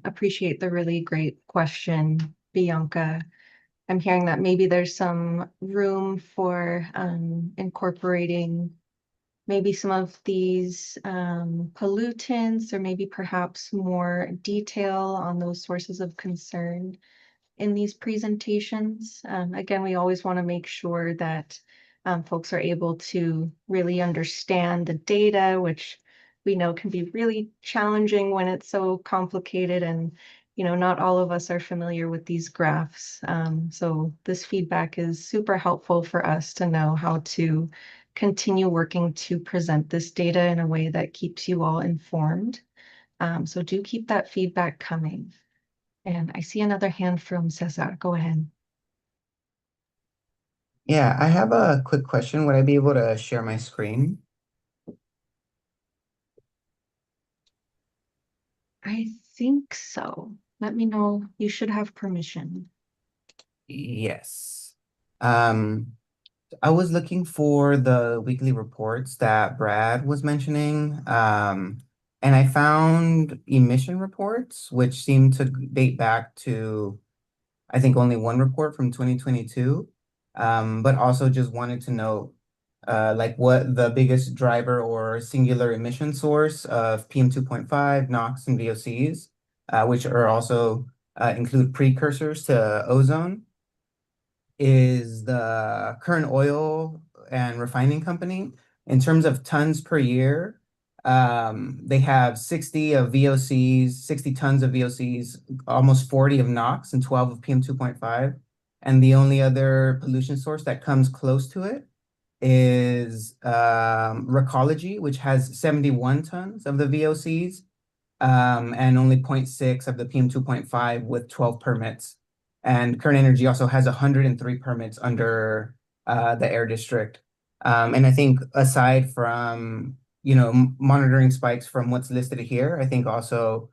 Appreciate the really great question, Bianca. I'm hearing that maybe there's some room for incorporating maybe some of these pollutants, or maybe perhaps more detail on those sources of concern in these presentations. Again, we always want to make sure that folks are able to really understand the data, which we know can be really challenging when it's so complicated, and not all of us are familiar with these graphs. So this feedback is super helpful for us to know how to continue working to present this data in a way that keeps you all informed. So do keep that feedback coming. And I see another hand from Cesar. Go ahead. Yeah, I have a quick question. Would I be able to share my screen? I think so. Let me know. You should have permission. Yes. I was looking for the weekly reports that Brad was mentioning, and I found emission reports, which seem to date back to, I think, only one report from 2022. But also just wanted to know, like, what the biggest driver or singular emission source of PM 2.5, NOx, and VOCs, which are also include precursors to ozone, is the current oil and refining company. In terms of tons per year, they have 60 of VOCs, 60 tons of VOCs, almost 40 of NOx, and 12 of PM 2.5. And the only other pollution source that comes close to it is Recology, which has 71 tons of the VOCs, and only 0.6 of the PM 2.5 with 12 permits. And Current Energy also has 103 permits under the Air District. And I think aside from, monitoring spikes from what's listed here, I think also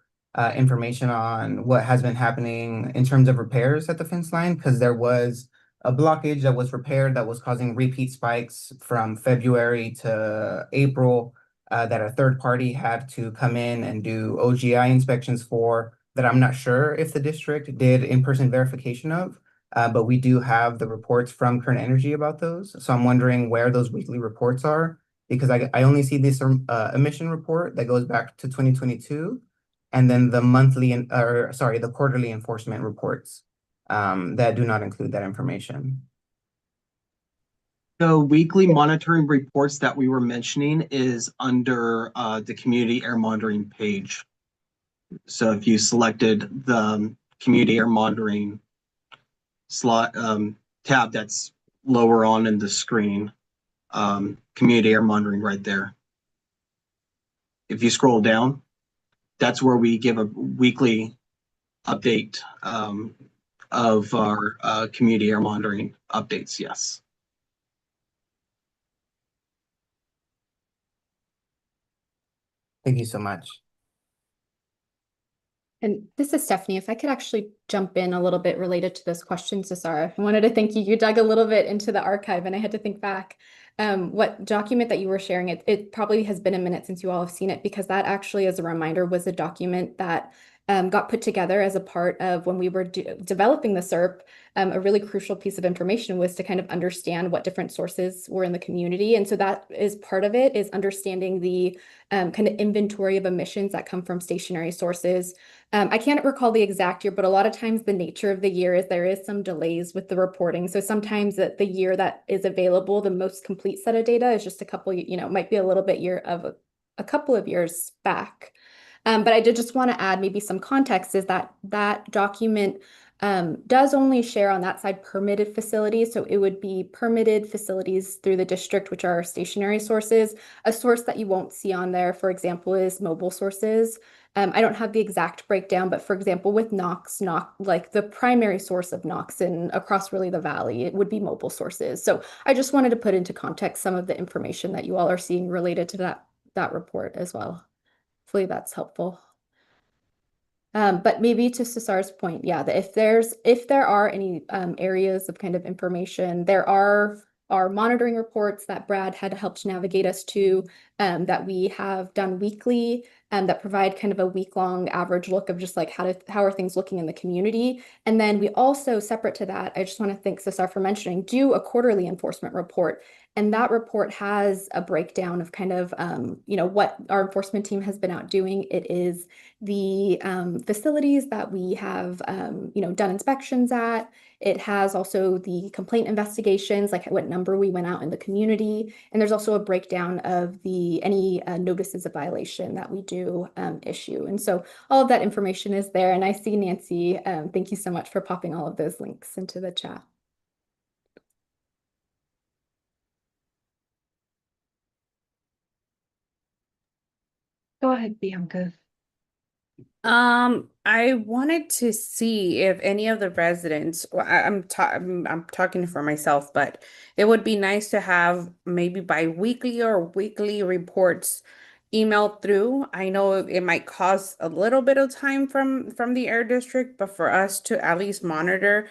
information on what has been happening in terms of repairs at the fence line, because there was a blockage that was repaired that was causing repeat spikes from February to April, that a third party had to come in and do OGI inspections for, that I'm not sure if the district did in-person verification of, but we do have the reports from Current Energy about those. So I'm wondering where those weekly reports are, because I only see this emission report that goes back to 2022, and then the quarterly enforcement reports that do not include that information. The weekly monitoring reports that we were mentioning is under the community air monitoring page. So if you selected the community air monitoring slot tab that's lower on in the screen, community air monitoring right there. If you scroll down, that's where we give a weekly update of our community air monitoring updates. Yes. Thank you so much. And this is Stephanie. If I could actually jump in a little bit related to this question, Cesar, I wanted to thank you. You dug a little bit into the archive and I had to think back. What document that you were sharing, it probably has been a minute since you all have seen it, because that actually, as a reminder, was a document that got put together as a part of when we were developing the SERP. A really crucial piece of information was to kind of understand what different sources were in the community. And so that is part of it, is understanding the kind of inventory of emissions that come from stationary sources. I can't recall the exact year, but a lot of times the nature of the year is there is some delays with the reporting. So sometimes the year that is available, the most complete set of data is just a couple, might be a little bit a couple of years back. But I did just want to add maybe some context, is that that document does only share on that side permitted facilities. So it would be permitted facilities through the district, which are stationary sources. A source that you won't see on there, for example, is mobile sources. I don't have the exact breakdown, but for example, with NOx, like the primary source of NOx across really the valley, it would be mobile sources. So I just wanted to put into context some of the information that you all are seeing related to that report as well. Hopefully that's helpful. But maybe to Cesar's point, yeah, that if there are any areas of kind of information, there are our monitoring reports that Brad had helped navigate us to, that we have done weekly, that provide kind of a week-long average look of just like how are things looking in the community. And then we also, separate to that, I just want to thank Cesar for mentioning, do a quarterly enforcement report. And that report has a breakdown of kind of, what our enforcement team has been out doing. It is the facilities that we have, done inspections at. It has also the complaint investigations, like what number we went out in the community. And there's also a breakdown of any notices of violation that we do issue. And so all of that information is there. And I see Nancy, thank you so much for popping all of those links into the chat. Go ahead, Bianca. I wanted to see if any of the residents, well, I'm talking for myself, but it would be nice to have maybe bi-weekly or weekly reports emailed through. I know it might cost a little bit of time from the air district, but for us to at least monitor.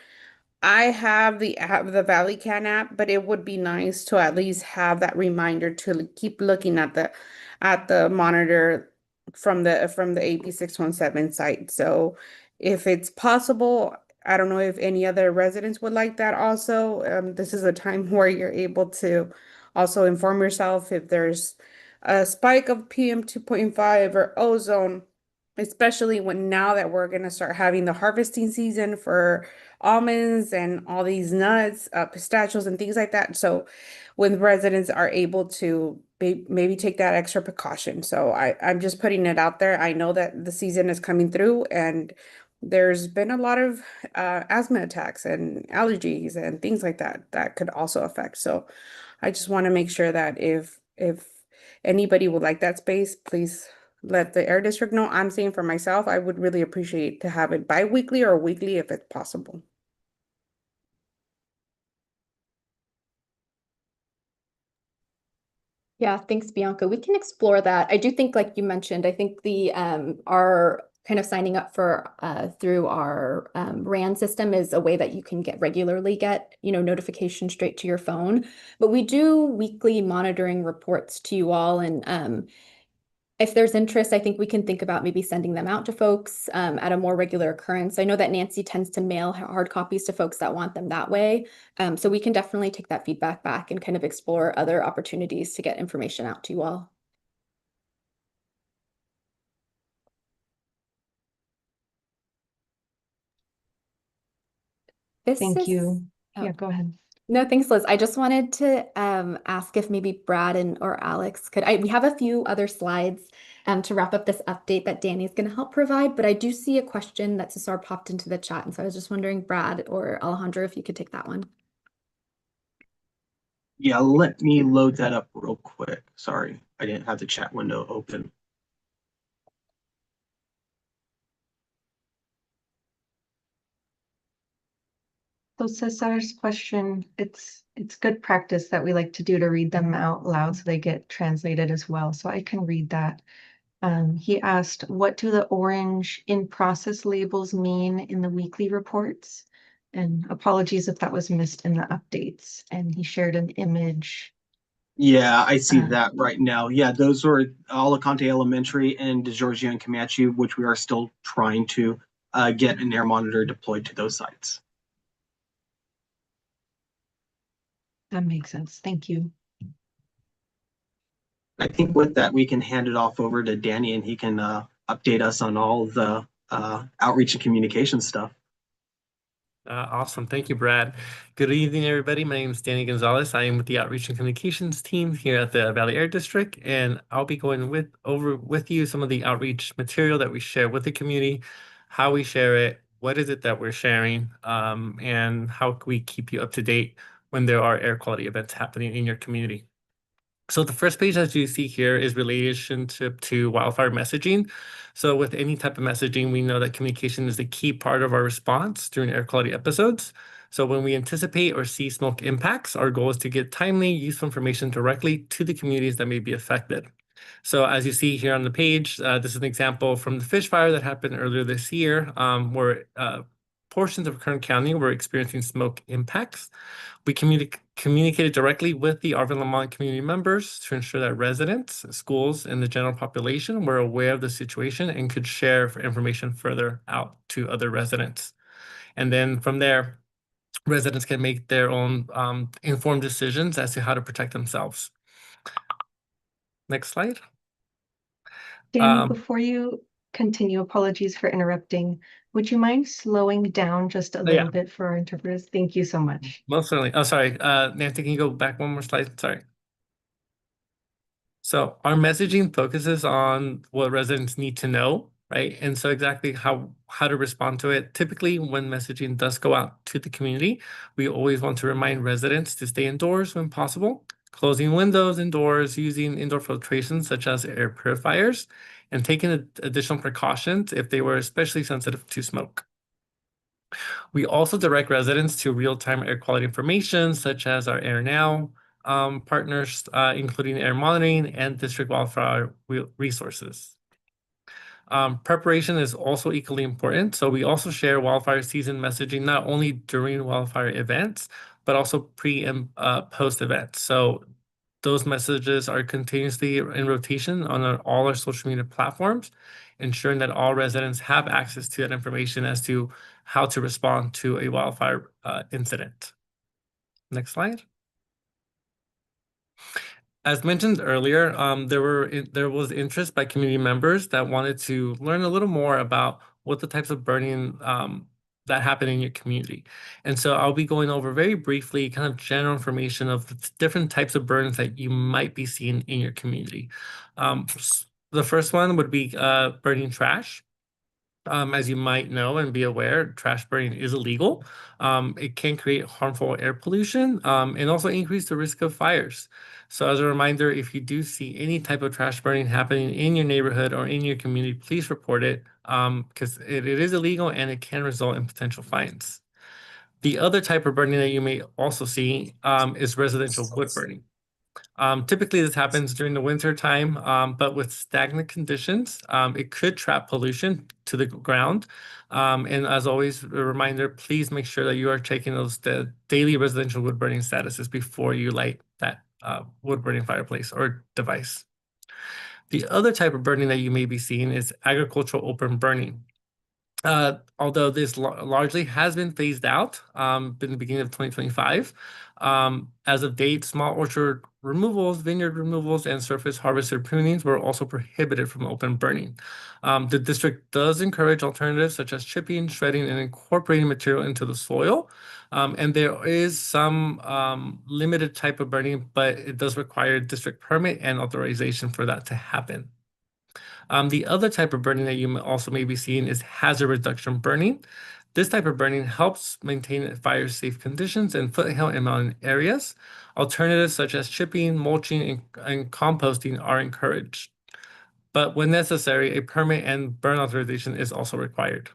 I have the app, the Valley Can app, but it would be nice to at least have that reminder to keep looking at the monitor from the AP 617 site. So if it's possible, I don't know if any other residents would like that also. This is a time where you're able to also inform yourself if there's a spike of PM 2.5 or ozone, especially now that we're gonna start having the harvesting season for almonds and all these nuts, pistachios and things like that. So when residents are able to maybe take that extra precaution. So I'm just putting it out there. I know that the season is coming through and there's been a lot of asthma attacks and allergies and things like that that could also affect. So I just want to make sure that if anybody would like that space, please let the air district know. I'm saying for myself, I would really appreciate to have it bi-weekly or weekly if it's possible. Yeah, thanks, Bianca. We can explore that. I do think, like you mentioned, I think the our kind of signing up for through our RAN system is a way that you can regularly get, notifications straight to your phone. But we do weekly monitoring reports to you all, and if there's interest, I think we can think about maybe sending them out to folks at a more regular occurrence. I know that Nancy tends to mail hard copies to folks that want them that way. So we can definitely take that feedback back and kind of explore other opportunities to get information out to you all. Thank you. Oh. Yeah, go ahead. No, thanks, Liz. I just wanted to ask if maybe Brad or Alex we have a few other slides to wrap up this update that Danny's going to help provide, but I do see a question that Cesar popped into the chat. And so I was just wondering, Brad or Alejandro, if you could take that one. Yeah, let me load that up real quick. Sorry, I didn't have the chat window open. So Cesar's question, it's good practice that we like to do to read them out loud so they get translated as well. So I can read that. He asked, what do the orange in-process labels mean in the weekly reports? And apologies if that was missed in the updates. And he shared an image Yeah, I see Uh, that right now. Yeah, those were Alicante Elementary and DeGiorgio and Comanche, which we are still trying to get an air monitor deployed to those sites. That makes sense. Thank you. I think with that, we can hand it off over to Danny and he can update us on all the outreach and communication stuff. Awesome. Thank you, Brad. Good evening, everybody. My name is Danny Gonzalez. I am with the Outreach and Communications team here at the Valley Air District, and I'll be going over with you some of the outreach material that we share with the community, how we share it, what is it that we're sharing, and how can we keep you up to date when there are air quality events happening in your community. So the first page, as you see here, is relationship to wildfire messaging. So with any type of messaging, we know that communication is the key part of our response during air quality episodes. So when we anticipate or see smoke impacts, our goal is to get timely, useful information directly to the communities that may be affected. So as you see here on the page, this is an example from the fish fire that happened earlier this year, where portions of Kern County were experiencing smoke impacts. We communicated directly with the Arvin Lamont community members to ensure that residents, schools, and the general population were aware of the situation and could share information further out to other residents. And then from there, residents can make their own informed decisions as to how to protect themselves. Next slide. Danny, before you continue, apologies for interrupting. Would you mind slowing down just a little bit for our interpreters? Thank you so much. Most certainly. Oh, sorry. Nancy, can you go back one more slide? Sorry. So our messaging focuses on what residents need to know, right? And so exactly how to respond to it. Typically, when messaging does go out to the community, we always want to remind residents to stay indoors when possible, closing windows and doors, using indoor filtration such as air purifiers, and taking additional precautions if they were especially sensitive to smoke. We also direct residents to real-time air quality information, such as our Air Now partners, including air monitoring and district wildfire resources. Preparation is also equally important. So we also share wildfire season messaging, not only during wildfire events, but also pre and post events. So those messages are continuously in rotation on all our social media platforms, ensuring that all residents have access to that information as to how to respond to a wildfire incident. Next slide. As mentioned earlier, there was interest by community members that wanted to learn a little more about what the types of burning that happen in your community. And so I'll be going over very briefly kind of general information of the different types of burns that you might be seeing in your community. The first one would be burning trash. As you might know and be aware, trash burning is illegal. It can create harmful air pollution and also increase the risk of fires. So as a reminder, if you do see any type of trash burning happening in your neighborhood or in your community, please report it because it is illegal and it can result in potential fines. The other type of burning that you may also see is residential wood burning. Typically, this happens during the winter time, but with stagnant conditions, it could trap pollution to the ground. And as always, a reminder, please make sure that you are checking the daily residential wood burning statuses before you light that wood burning fireplace or device. The other type of burning that you may be seeing is agricultural open burning. Although this largely has been phased out in the beginning of 2025, as of date, small orchard removals, vineyard removals, and surface harvested prunings were also prohibited from open burning. The district does encourage alternatives such as chipping, shredding, and incorporating material into the soil. And there is some limited type of burning, but it does require district permit and authorization for that to happen. The other type of burning that you also may be seeing is hazard reduction burning. This type of burning helps maintain fire-safe conditions in foothill and mountain areas. Alternatives such as chipping, mulching, and composting are encouraged. But when necessary, a permit and burn authorization is also required.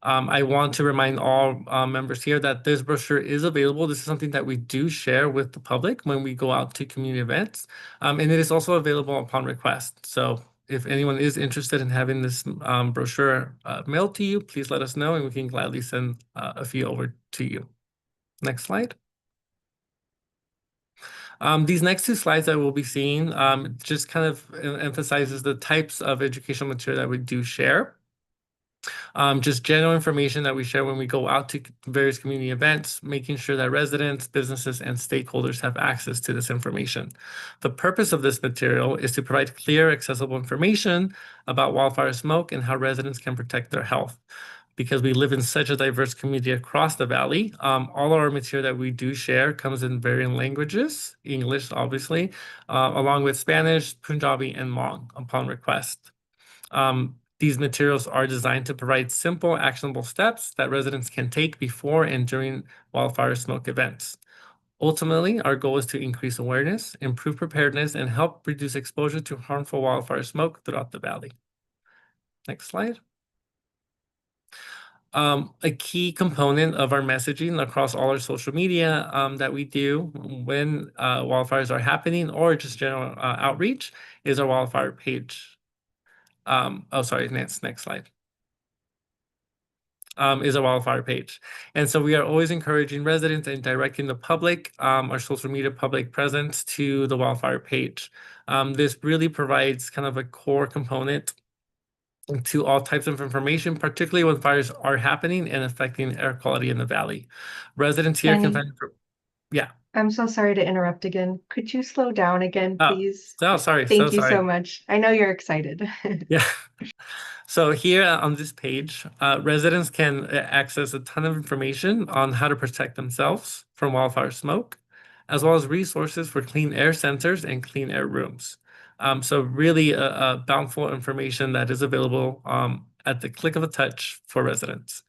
I want to remind all members here that this brochure is available. This is something that we do share with the public when we go out to community events. And it is also available upon request. So if anyone is interested in having this brochure mailed to you, please let us know and we can gladly send a few over to you. Next slide. These next two slides that we'll be seeing just kind of emphasizes the types of educational material that we do share. Just general information that we share when we go out to various community events, making sure that residents, businesses, and stakeholders have access to this information. The purpose of this material is to provide clear, accessible information about wildfire smoke and how residents can protect their health. Because we live in such a diverse community across the valley, all of our material that we do share comes in varying languages, English, obviously, along with Spanish, Punjabi, and Hmong upon request. These materials are designed to provide simple, actionable steps that residents can take before and during wildfire smoke events. Ultimately, our goal is to increase awareness, improve preparedness, and help reduce exposure to harmful wildfire smoke throughout the valley. Next slide. A key component of our messaging across all our social media that we do when wildfires are happening or just general outreach is our wildfire page. Sorry, next slide. Is a wildfire page. And so we are always encouraging residents and directing the public, our social media public presence to the wildfire page. This really provides kind of a core component to all types of information, particularly when fires are happening and affecting air quality in the valley. Residents here can Danny? find, yeah. I'm so sorry to interrupt again. Could you slow down again, please? Sorry. Thank you sorry. so much. I know you're excited. Yeah. So here on this page, residents can access a ton of information on how to protect themselves from wildfire smoke, as well as resources for clean air centers and clean air rooms. So really a bountiful information that is available at the click of a touch for residents.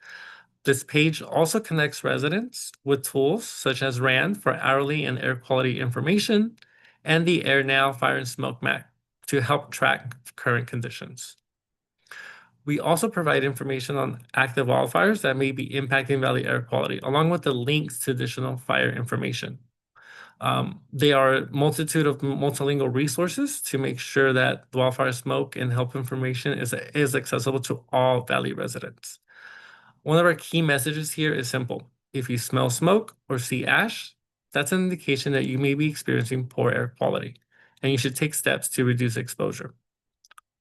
This page also connects residents with tools such as RAND for hourly and air quality information and the Air Now Fire and Smoke Map to help track current conditions. We also provide information on active wildfires that may be impacting valley air quality, along with the links to additional fire information. They are a multitude of multilingual resources to make sure that the wildfire smoke and health information is accessible to all valley residents. One of our key messages here is simple. If you smell smoke or see ash, that's an indication that you may be experiencing poor air quality, and you should take steps to reduce exposure.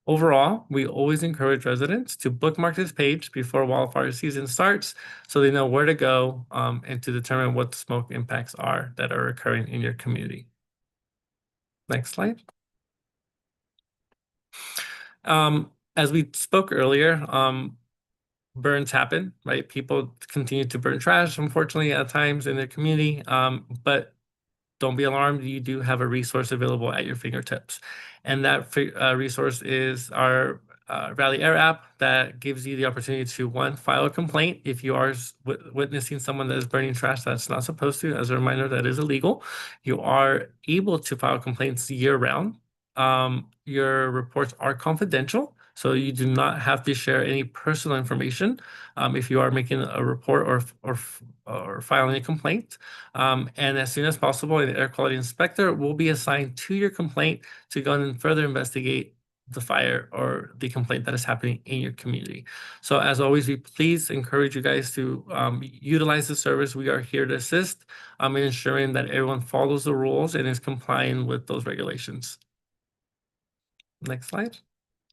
Overall, we always encourage residents to bookmark this page before wildfire season starts so they know where to go and to determine what the smoke impacts are that are occurring in your community. Next slide. As we spoke earlier, burns happen, right? People continue to burn trash, unfortunately, at times in their community, but don't be alarmed. You do have a resource available at your fingertips. And that resource is our Valley Air app that gives you the opportunity to, one, file a complaint if you are witnessing someone that is burning trash that's not supposed to. As a reminder, that is illegal. You are able to file complaints year round. Your reports are confidential, so you do not have to share any personal information if you are making a report or filing a complaint. And as soon as possible, an air quality inspector will be assigned to your complaint to go and further investigate the fire or the complaint that is happening in your community. So as always, we please encourage you guys to utilize the service. We are here to assist in ensuring that everyone follows the rules and is complying with those regulations. Next slide.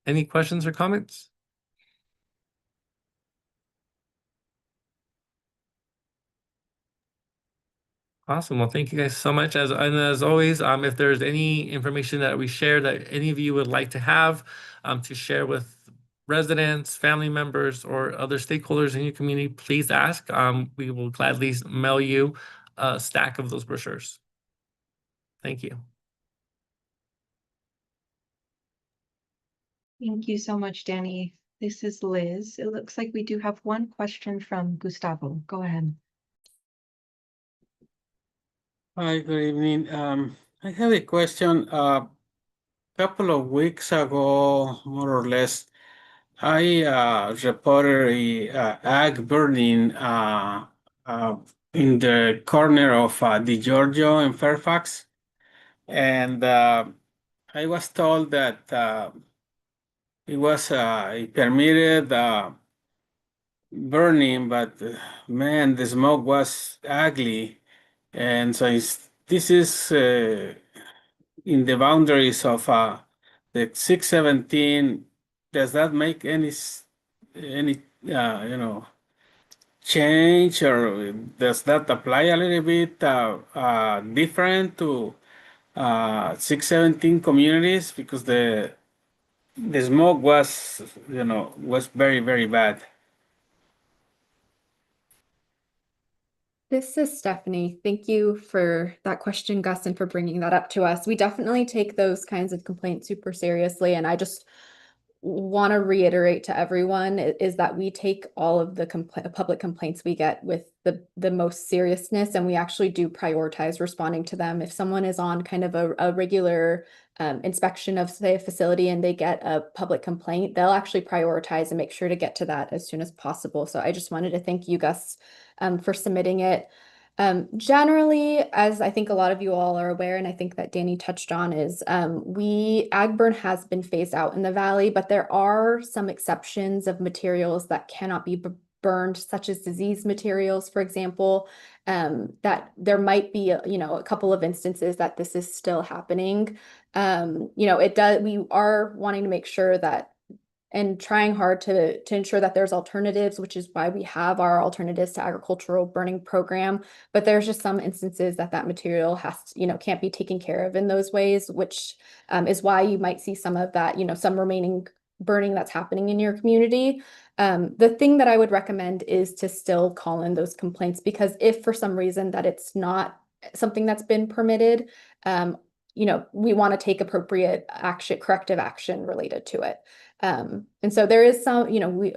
Any questions or comments? Awesome. Well, thank you guys so much. As always, if there's any information that we share that any of you would like to have to share with residents, family members, or other stakeholders in your community, please ask. We will gladly mail you a stack of those brochures. Thank you. Thank you so much, Danny. This is Liz. It looks like we do have one question from Gustavo. Go ahead. Hi, good evening. I have a question. Couple of weeks ago, more or less, I reported a ag burning in the corner of DiGiorgio in Fairfax, and I was told that it was a permitted burning, but man, the smoke was ugly. And so this is in the boundaries of the 617. Does that make any change, or does that apply a little bit different to 617 communities? Because the smoke was very, very bad. This is Stephanie. Thank you for that question, Gus, and for bringing that up to us. We definitely take those kinds of complaints super seriously, and I just want to reiterate to everyone is that we take all of the public complaints we get with the most seriousness, and we actually do prioritize responding to them. If someone is on kind of a regular inspection of, say, a facility and they get a public complaint, they'll actually prioritize and make sure to get to that as soon as possible. So I just wanted to thank you, Gus, for submitting it. Generally, as I think a lot of you all are aware, and I think that Danny touched on, is ag burn has been phased out in the valley, but there are some exceptions of materials that cannot be burned, such as disease materials, for example, that there might be a couple of instances that this is still happening. We are wanting to make sure that and trying hard to ensure that there's alternatives, which is why we have our Alternatives to Agricultural Burning program. But there's just some instances that material can't be taken care of in those ways, which is why you might see some of that, some remaining burning that's happening in your community. The thing that I would recommend is to still call in those complaints, because if for some reason that it's not something that's been permitted, we want to take appropriate corrective action related to it. And so there is some,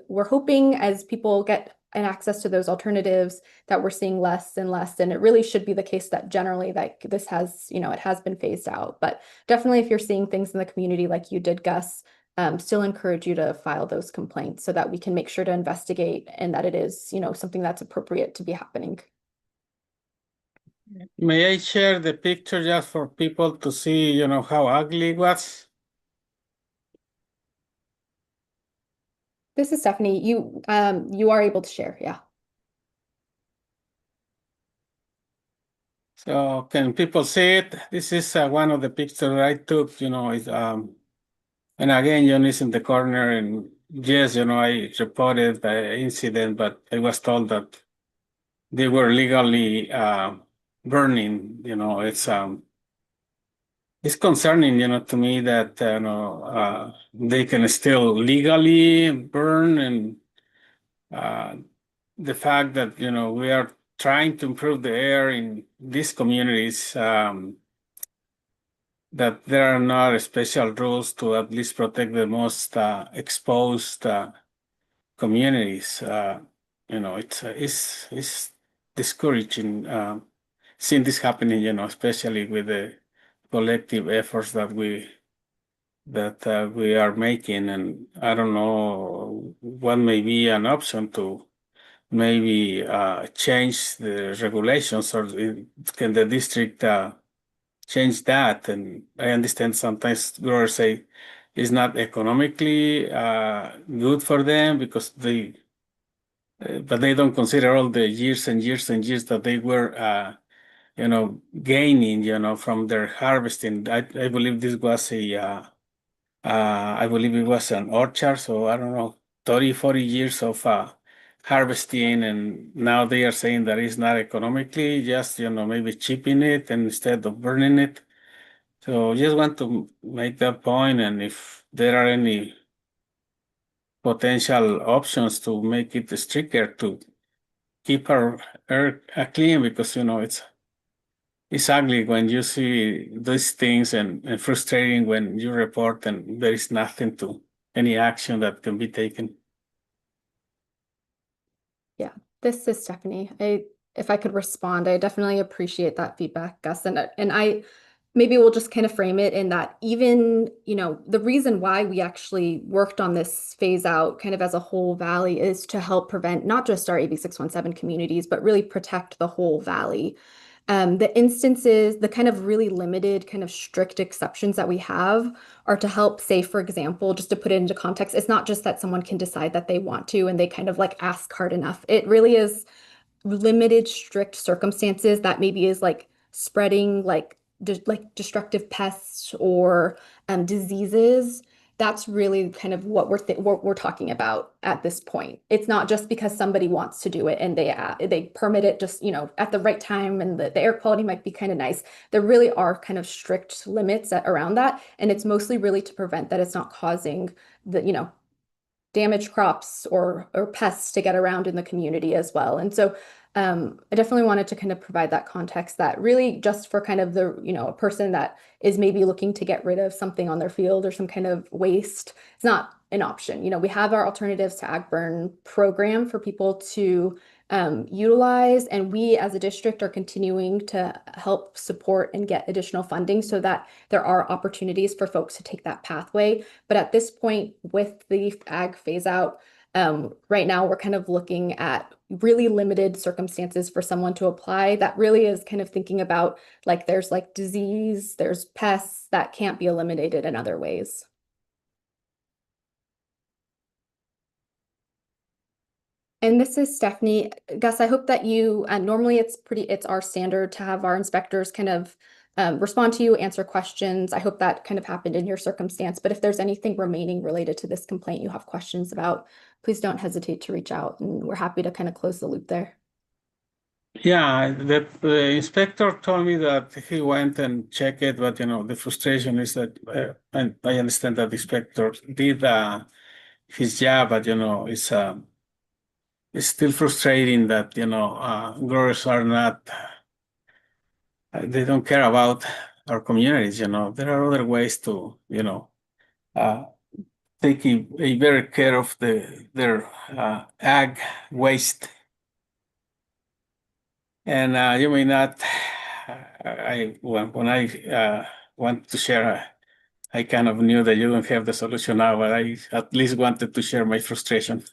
we're hoping as people get an access to those alternatives that we're seeing less and less, and it really should be the case that generally like this has, it has been phased out. But definitely if you're seeing things in the community like you did, Gus, still encourage you to file those complaints so that we can make sure to investigate and that it is, something that's appropriate to be happening. May I share the picture just for people to see, how ugly it was? This is Stephanie. You are able to share, yeah. So can people see it? This is one of the pictures I took, and again, it's in the corner, and yes, I reported the incident, but I was told that they were legally burning. It's concerning, to me that they can still legally burn, and the fact that we are trying to improve the air in these communities, that there are not special rules to at least protect the most exposed communities. It's discouraging seeing this happening. Especially with the collective efforts that we are making, and I don't know what may be an option to maybe change the regulations, or can the district change that? And I understand sometimes growers say it's not economically good for them because but they don't consider all the years and years and years that they were gaining from their harvesting. I believe this was I believe it was an orchard, so I don't know, 30, 40 years of harvesting, and now they are saying that it's not economically, just maybe chipping it and instead of burning it. So just want to make that point, and if there are any potential options to make it stricter to keep our air clean, because it's ugly when you see these things, and frustrating when you report and there is nothing to any action that can be taken. Yeah, this is Stephanie. If I could respond, I definitely appreciate that feedback, Gus. And I maybe we'll just kind of frame it in that even, the reason why we actually worked on this phase out kind of as a whole valley is to help prevent not just our AB 617 communities, but really protect the whole valley. The instances, the kind of really limited, kind of strict exceptions that we have are to help, say, for example, just to put it into context, it's not just that someone can decide that they want to and they kind of like ask hard enough. It really is limited, strict circumstances that maybe is like spreading like destructive pests or diseases, that's really kind of what we're talking about at this point. It's not just because somebody wants to do it and they permit it just, you know, at the right time and the air quality might be kind of nice. There really are kind of strict limits around that, and it's mostly really to prevent that it's not causing the, you know, damaged crops or pests to get around in the community as well. And so I definitely wanted to kind of provide that context that really just for kind of the, you know, a person that is maybe looking to get rid of something on their field or some kind of waste, it's not an option. You know, we have our Alternatives to Ag Burn program for people to utilize, and we as a district are continuing to help support and get additional funding so that there are opportunities for folks to take that pathway. But at this point, with the ag phase out, right now we're kind of looking at really limited circumstances for someone to apply. That really is kind of thinking about like there's like disease, there's pests that can't be eliminated in other ways. And this is Stephanie. Gus, I hope that you, normally it's our standard to have our inspectors kind of respond to you, answer questions. I hope that kind of happened in your circumstance, but if there's anything remaining related to this complaint you have questions about, please don't hesitate to reach out, and we're happy to kind of close the loop there. Yeah, the inspector told me that he went and checked it, but you know, the frustration is that, and I understand that the inspector did his job, but you know, it's still frustrating that, you know, growers are not, they don't care about our communities, you know. There are other ways to, you know, take a better care of their ag waste. And you may not, when I want to share, I kind of knew that you don't have the solution now, but I at least wanted to share my frustration.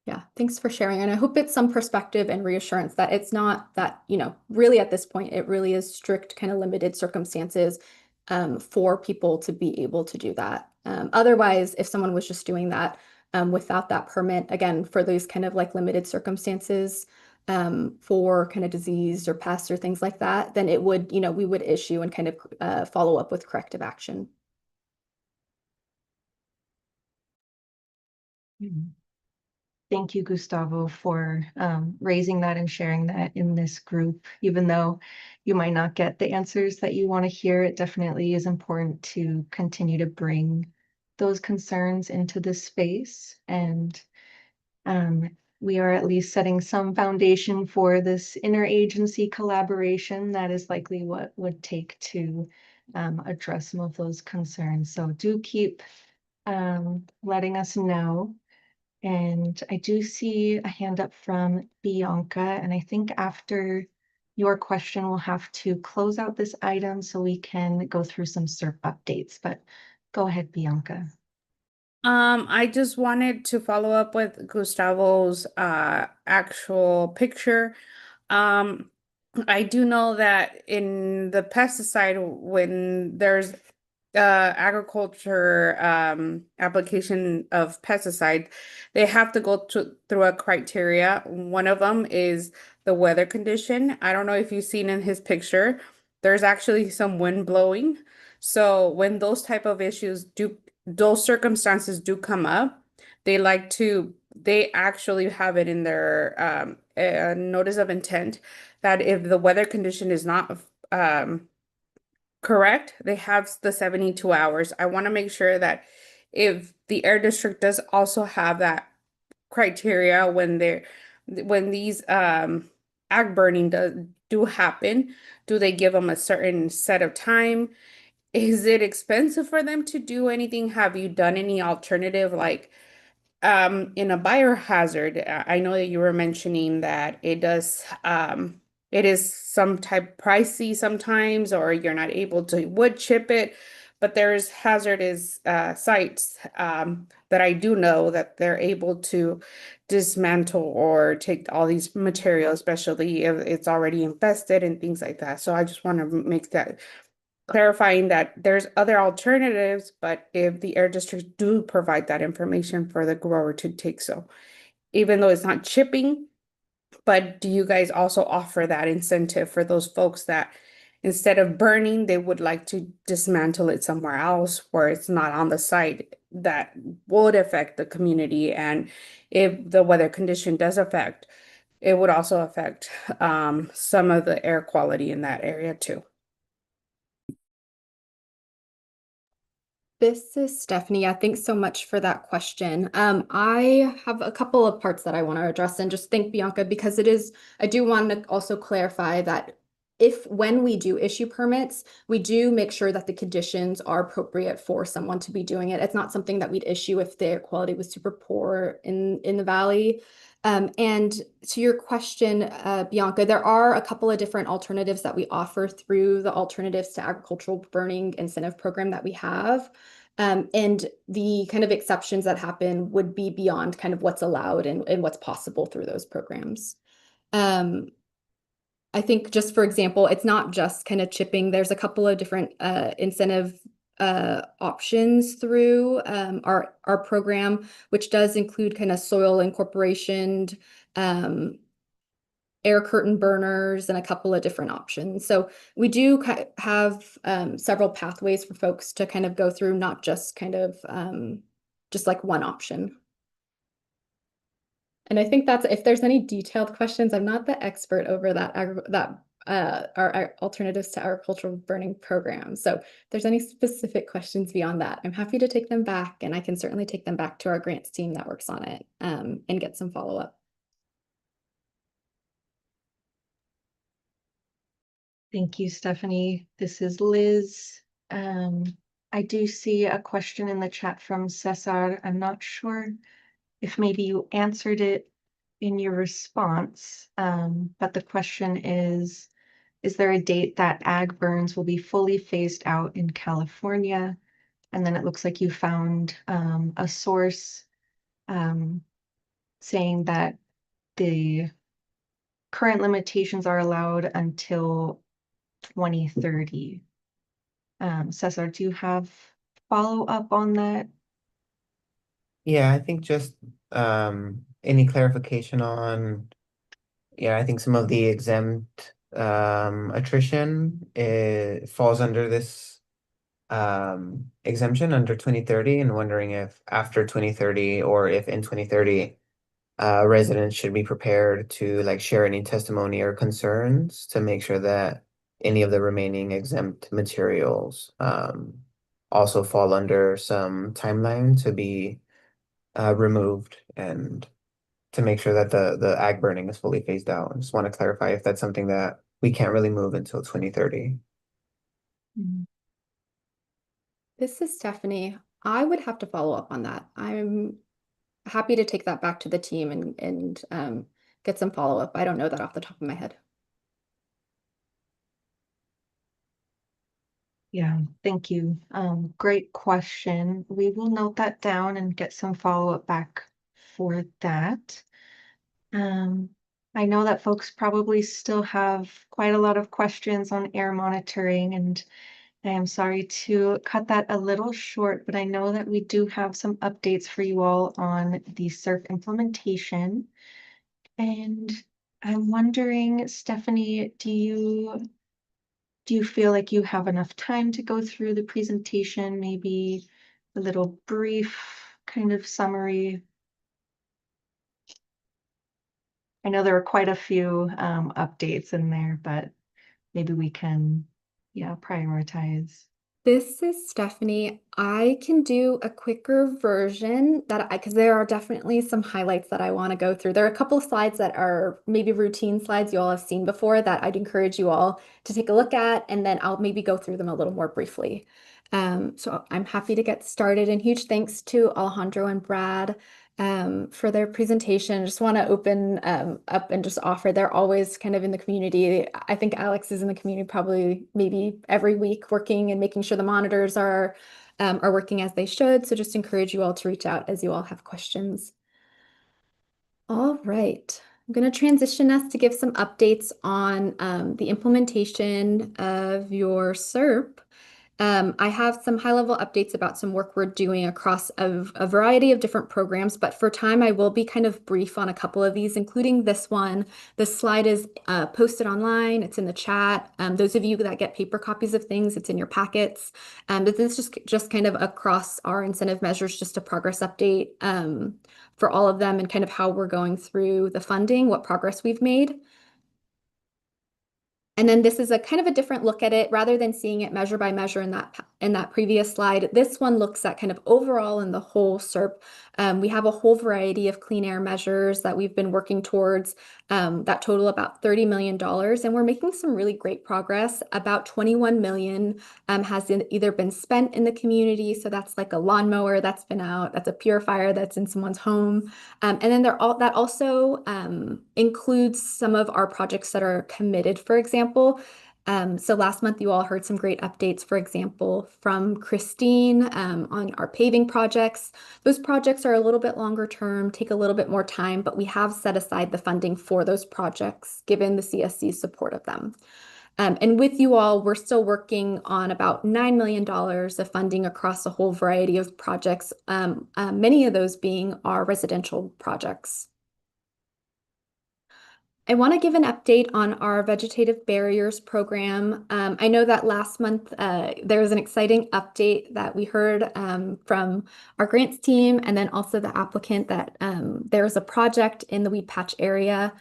Yeah, thanks for sharing. And I hope it's some perspective and reassurance that it's not that, you know, really at this point, it really is strict kind of limited circumstances for people to be able to do that. Otherwise, if someone was just doing that without that permit, again, for these kind of like limited circumstances for kind of disease or pests or things like that, then it would, you know, we would issue and kind of follow up with corrective action. Thank you, Gustavo, for raising that and sharing that in this group. Even though you might not get the answers that you want to hear, it definitely is important to continue to bring those concerns into this space. And we are at least setting some foundation for this interagency collaboration that is likely what would take to address some of those concerns. So do keep letting us know. And I do see a hand up from Bianca, and I think after your question, we'll have to close out this item so we can go through some SERP updates, but go ahead, Bianca. I just wanted to follow up with Gustavo's actual picture. I do know that in the pesticide, when there's agriculture application of pesticide, they have to go through a criteria. One of them is the weather condition. I don't know if you've seen in his picture, there's actually some wind blowing. So when those type of issues those circumstances do come up, they actually have it in their notice of intent that if the weather condition is not correct, they have the 72 hours. I want to make sure that if the air district does also have that criteria when these ag burning do happen, do they give them a certain set of time? Is it expensive for them to do anything? Have you done any alternative like in a biohazard? I know that you were mentioning that it is some type pricey sometimes, or you're not able to wood chip it, but there's hazardous sites that I do know that they're able to dismantle or take all these materials, especially if it's already infested and things like that. So I just want to make that clarifying that there's other alternatives, but if the air districts do provide that information for the grower to take, so even though it's not chipping, But do you guys also offer that incentive for those folks that instead of burning, they would like to dismantle it somewhere else where it's not on the site that would affect the community? And if the weather condition does affect, it would also affect some of the air quality in that area too. This is Stephanie. Yeah, thanks so much for that question. I have a couple of parts that I want to address and just thank Bianca because I do want to also clarify that when we do issue permits, we do make sure that the conditions are appropriate for someone to be doing it. It's not something that we'd issue if the air quality was super poor in the valley. And to your question, Bianca, there are a couple of different alternatives that we offer through the Alternatives to Agricultural Burning Incentive Program that we have. And the kind of exceptions that happen would be beyond kind of what's allowed and what's possible through those programs. I think just for example, it's not just kind of chipping. There's a couple of different incentive options through our program, which does include kind of soil incorporation, air curtain burners, and a couple of different options. So we do have several pathways for folks to kind of go through, not just kind of just like one option. And I think that's, if there's any detailed questions, I'm not the expert over our Alternatives to Agricultural Burning program. So if there's any specific questions beyond that, I'm happy to take them back, and I can certainly take them back to our grants team that works on it and get some follow-up. Thank you, Stephanie. This is Liz. I do see a question in the chat from Cesar. I'm not sure if maybe you answered it in your response, but the question is there a date that ag burns will be fully phased out in California? And then it looks like you found a source saying that the current limitations are allowed until 2030. Cesar, do you have follow-up on that? Yeah, I think just any clarification on, yeah, I think some of the exempt attrition falls under this exemption under 2030, and wondering if after 2030 or if in 2030 residents should be prepared to like share any testimony or concerns to make sure that any of the remaining exempt materials also fall under some timeline to be removed, and to make sure that the ag burning is fully phased out. I just want to clarify if that's something that we can't really move until 2030. This is Stephanie. I would have to follow up on that. I'm happy to take that back to the team and get some follow-up. I don't know that off the top of my head. Yeah, thank you. Great question. We will note that down and get some follow-up back for that. I know that folks probably still have quite a lot of questions on air monitoring, and I am sorry to cut that a little short, but I know that we do have some updates for you all on the SERP implementation. And I'm wondering, Stephanie, do you feel like you have enough time to go through the presentation? Maybe a little brief kind of summary. I know there are quite a few updates in there, but maybe we can, yeah, prioritize. This is Stephanie. I can do a quicker version because there are definitely some highlights that I want to go through. There are a couple of slides that are maybe routine slides you all have seen before that I'd encourage you all to take a look at, and then I'll maybe go through them a little more briefly. So I'm happy to get started, and huge thanks to Alejandro and Brad for their presentation. I just want to open up and just offer, they're always kind of in the community. I think Alex is in the community probably maybe every week working and making sure the monitors are working as they should. So just encourage you all to reach out as you all have questions. All right. I'm going to transition us to give some updates on the implementation of your SERP. I have some high-level updates about some work we're doing across a variety of different programs, but for time, I will be kind of brief on a couple of these, including this one. This slide is posted online. It's in the chat. Those of you that get paper copies of things, it's in your packets. But this is just kind of across our incentive measures, just a progress update for all of them and kind of how we're going through the funding, what progress we've made. And then this is a kind of a different look at it rather than seeing it measure by measure in that previous slide. This one looks at kind of overall in the whole SERP. We have a whole variety of clean air measures that we've been working towards that total about $30 million. And we're making some really great progress. About 21 million has either been spent in the community. So that's like a lawnmower that's been out, that's a purifier that's in someone's home. And then that also includes some of our projects that are committed, for example. So last month, you all heard some great updates, for example, from Christine on our paving projects. Those projects are a little bit longer term, take a little bit more time, but we have set aside the funding for those projects, given the CSC's support of them. And with you all, we're still working on about $9 million of funding across a whole variety of projects, many of those being our residential projects. I want to give an update on our vegetative barriers program. I know that last month there was an exciting update that we heard from our grants team and then also the applicant that there is a project in the weed patch area.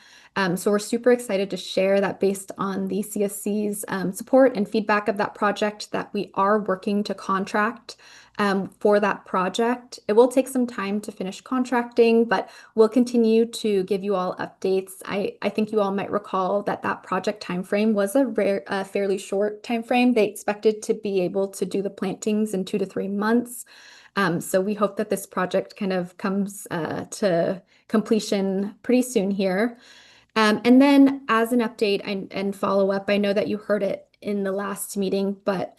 So we're super excited to share that based on the CSC's support and feedback of that project that we are working to contract for that project. It will take some time to finish contracting, but we'll continue to give you all updates. I think you all might recall that that project timeframe was a fairly short timeframe. They expected to be able to do the plantings in 2 to 3 months. So we hope that this project kind of comes to completion pretty soon here. And then as an update and follow up, I know that you heard it in the last meeting, but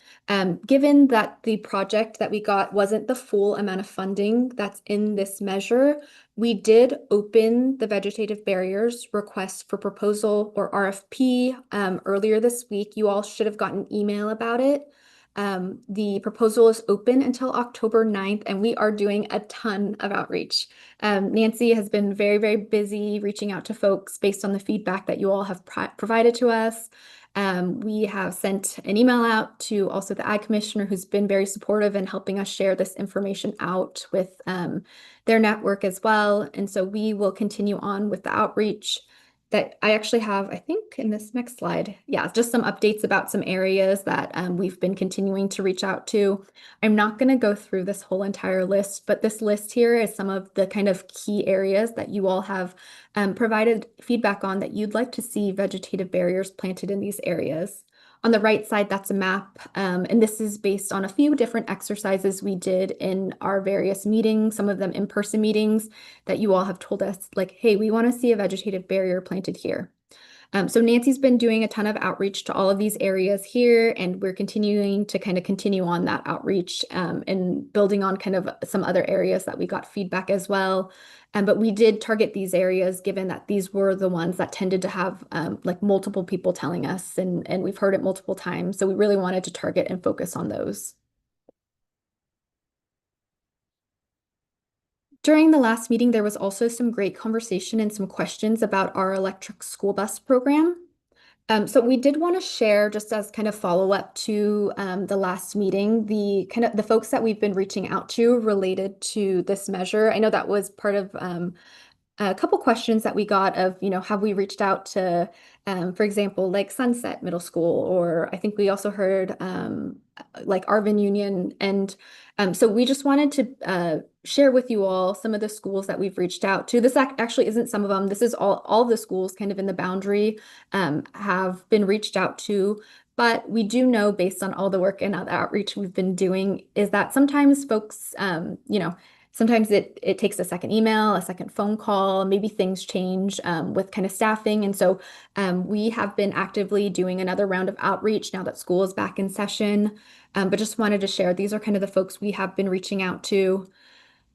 given that the project that we got wasn't the full amount of funding that's in this measure, we did open the vegetative barriers request for proposal or RFP earlier this week. You all should have gotten an email about it. The proposal is open until October 9th, and we are doing a ton of outreach. Nancy has been very, very busy reaching out to folks based on the feedback that you all have provided to us. We have sent an email out to also the Ag Commissioner, who's been very supportive in helping us share this information out with their network as well. And so we will continue on with the outreach that I actually have, I think, in this next slide. Yeah, just some updates about some areas that we've been continuing to reach out to. I'm not going to go through this whole entire list, but this list here is some of the kind of key areas that you all have provided feedback on that you'd like to see vegetative barriers planted in these areas. On the right side, that's a map, and this is based on a few different exercises we did in our various meetings, some of them in-person meetings that you all have told us, like, hey, we want to see a vegetative barrier planted here. So Nancy's been doing a ton of outreach to all of these areas here, and we're continuing to kind of continue on that outreach and building on kind of some other areas that we got feedback as well. But we did target these areas given that these were the ones that tended to have like multiple people telling us, and we've heard it multiple times. So we really wanted to target and focus on those. During the last meeting, there was also some great conversation and some questions about our electric school bus program. So we did want to share, just as kind of follow up to the last meeting, the folks that we've been reaching out to related to this measure. I know that was part of a couple questions that we got of, have we reached out to, for example, like Sunset Middle School, or I think we also heard like Arvin Union. And so we just wanted to share with you all some of the schools that we've reached out to. This actually isn't some of them. This is all the schools kind of in the boundary have been reached out to. But we do know, based on all the work and the outreach we've been doing, is that sometimes folks, sometimes it takes a second email, a second phone call, maybe things change with kind of staffing. And so we have been actively doing another round of outreach now that school is back in session. But just wanted to share, these are kind of the folks we have been reaching out to.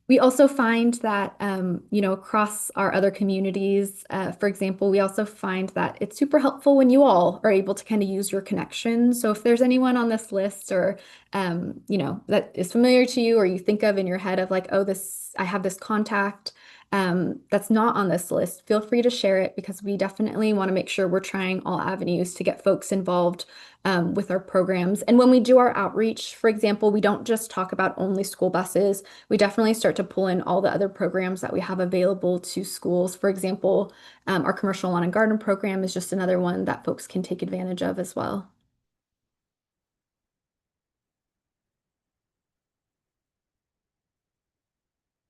We also find that, across our other communities, for example, we also find that it's super helpful when you all are able to kind of use your connections. So if there's anyone on this list or, that is familiar to you or you think of in your head of like, oh, I have this contact, that's not on this list, feel free to share it because we definitely want to make sure we're trying all avenues to get folks involved with our programs. And when we do our outreach, for example, we don't just talk about only school buses. We definitely start to pull in all the other programs that we have available to schools. For example, our commercial lawn and garden program is just another one that folks can take advantage of as well.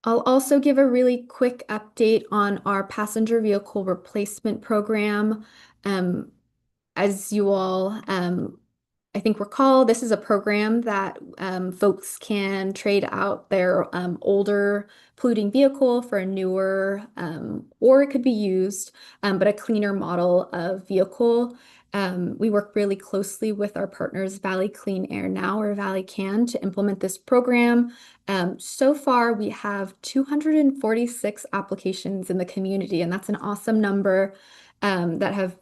I'll also give a really quick update on our passenger vehicle replacement program. As you all I think recall, this is a program that folks can trade out their older polluting vehicle for a newer, or it could be used, but a cleaner model of vehicle. We work really closely with our partners, Valley Clean Air Now or Valley Can, to implement this program. So far, we have 246 applications in the community, and that's an awesome number that have,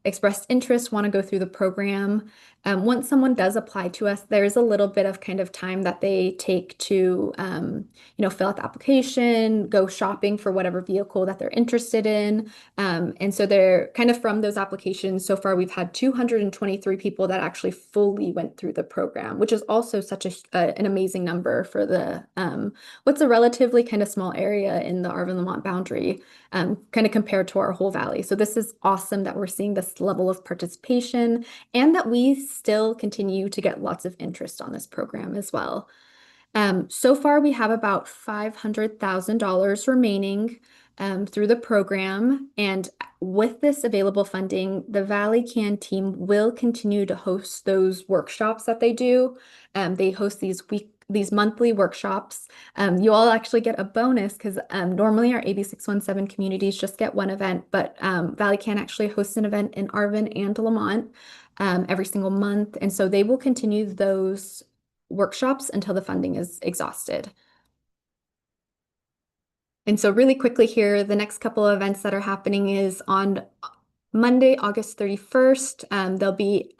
expressed interest, want to go through the program. Once someone does apply to us, there's a little bit of kind of time that they take to, fill out the application, go shopping for whatever vehicle that they're interested in. And so they're kind of from those applications. So far, we've had 223 people that actually fully went through the program, which is also such an amazing number for the what's a relatively kind of small area in the Arvin-Lamont boundary, kind of compared to our whole valley. So this is awesome that we're seeing this level of participation and that we still continue to get lots of interest on this program as well. So far, we have about $500,000 remaining through the program. And with this available funding, the Valley Can team will continue to host those workshops that they do. They host these monthly workshops. You all actually get a bonus because normally our AB 617 communities just get one event, but Valley Can actually hosts an event in Arvin and Lamont every single month. And so they will continue those workshops until the funding is exhausted. And so really quickly here, the next couple of events that are happening is on Monday, August 31st, they'll be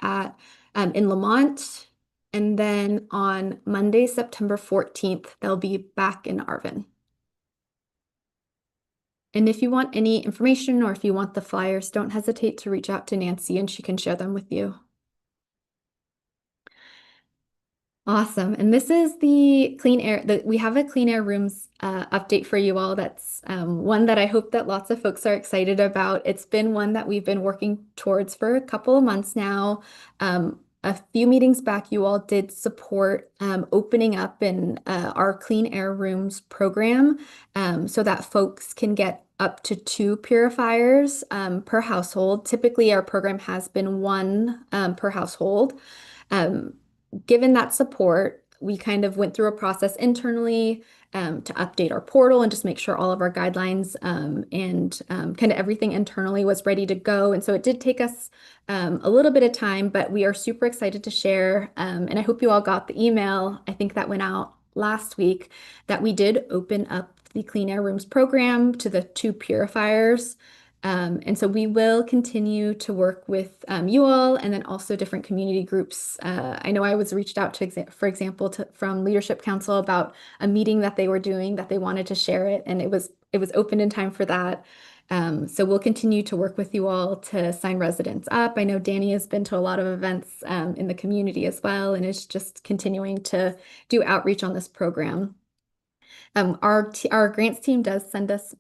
in Lamont. And then on Monday, September 14th, they'll be back in Arvin. And if you want any information or if you want the flyers, don't hesitate to reach out to Nancy and she can share them with you. Awesome. And this is the clean air that we have a clean air rooms update for you all. That's one that I hope that lots of folks are excited about. It's been one that we've been working towards for a couple of months now. A few meetings back, you all did support opening up in our clean air rooms program so that folks can get up to 2 purifiers per household. Typically, our program has been 1 per household. Given that support, we kind of went through a process internally to update our portal and just make sure all of our guidelines and kind of everything internally was ready to go. And so it did take us a little bit of time, but we are super excited to share. And I hope you all got the email, I think that went out last week, that we did open up the Clean Air Rooms program to the 2 purifiers. And so we will continue to work with you all and then also different community groups. I know I was reached out to, for example, from Leadership Council about a meeting that they were doing that they wanted to share it, and it was open in time for that. So we'll continue to work with you all to sign residents up. I know Danny has been to a lot of events in the community as well, and is just continuing to do outreach on this program. Our grants team does send us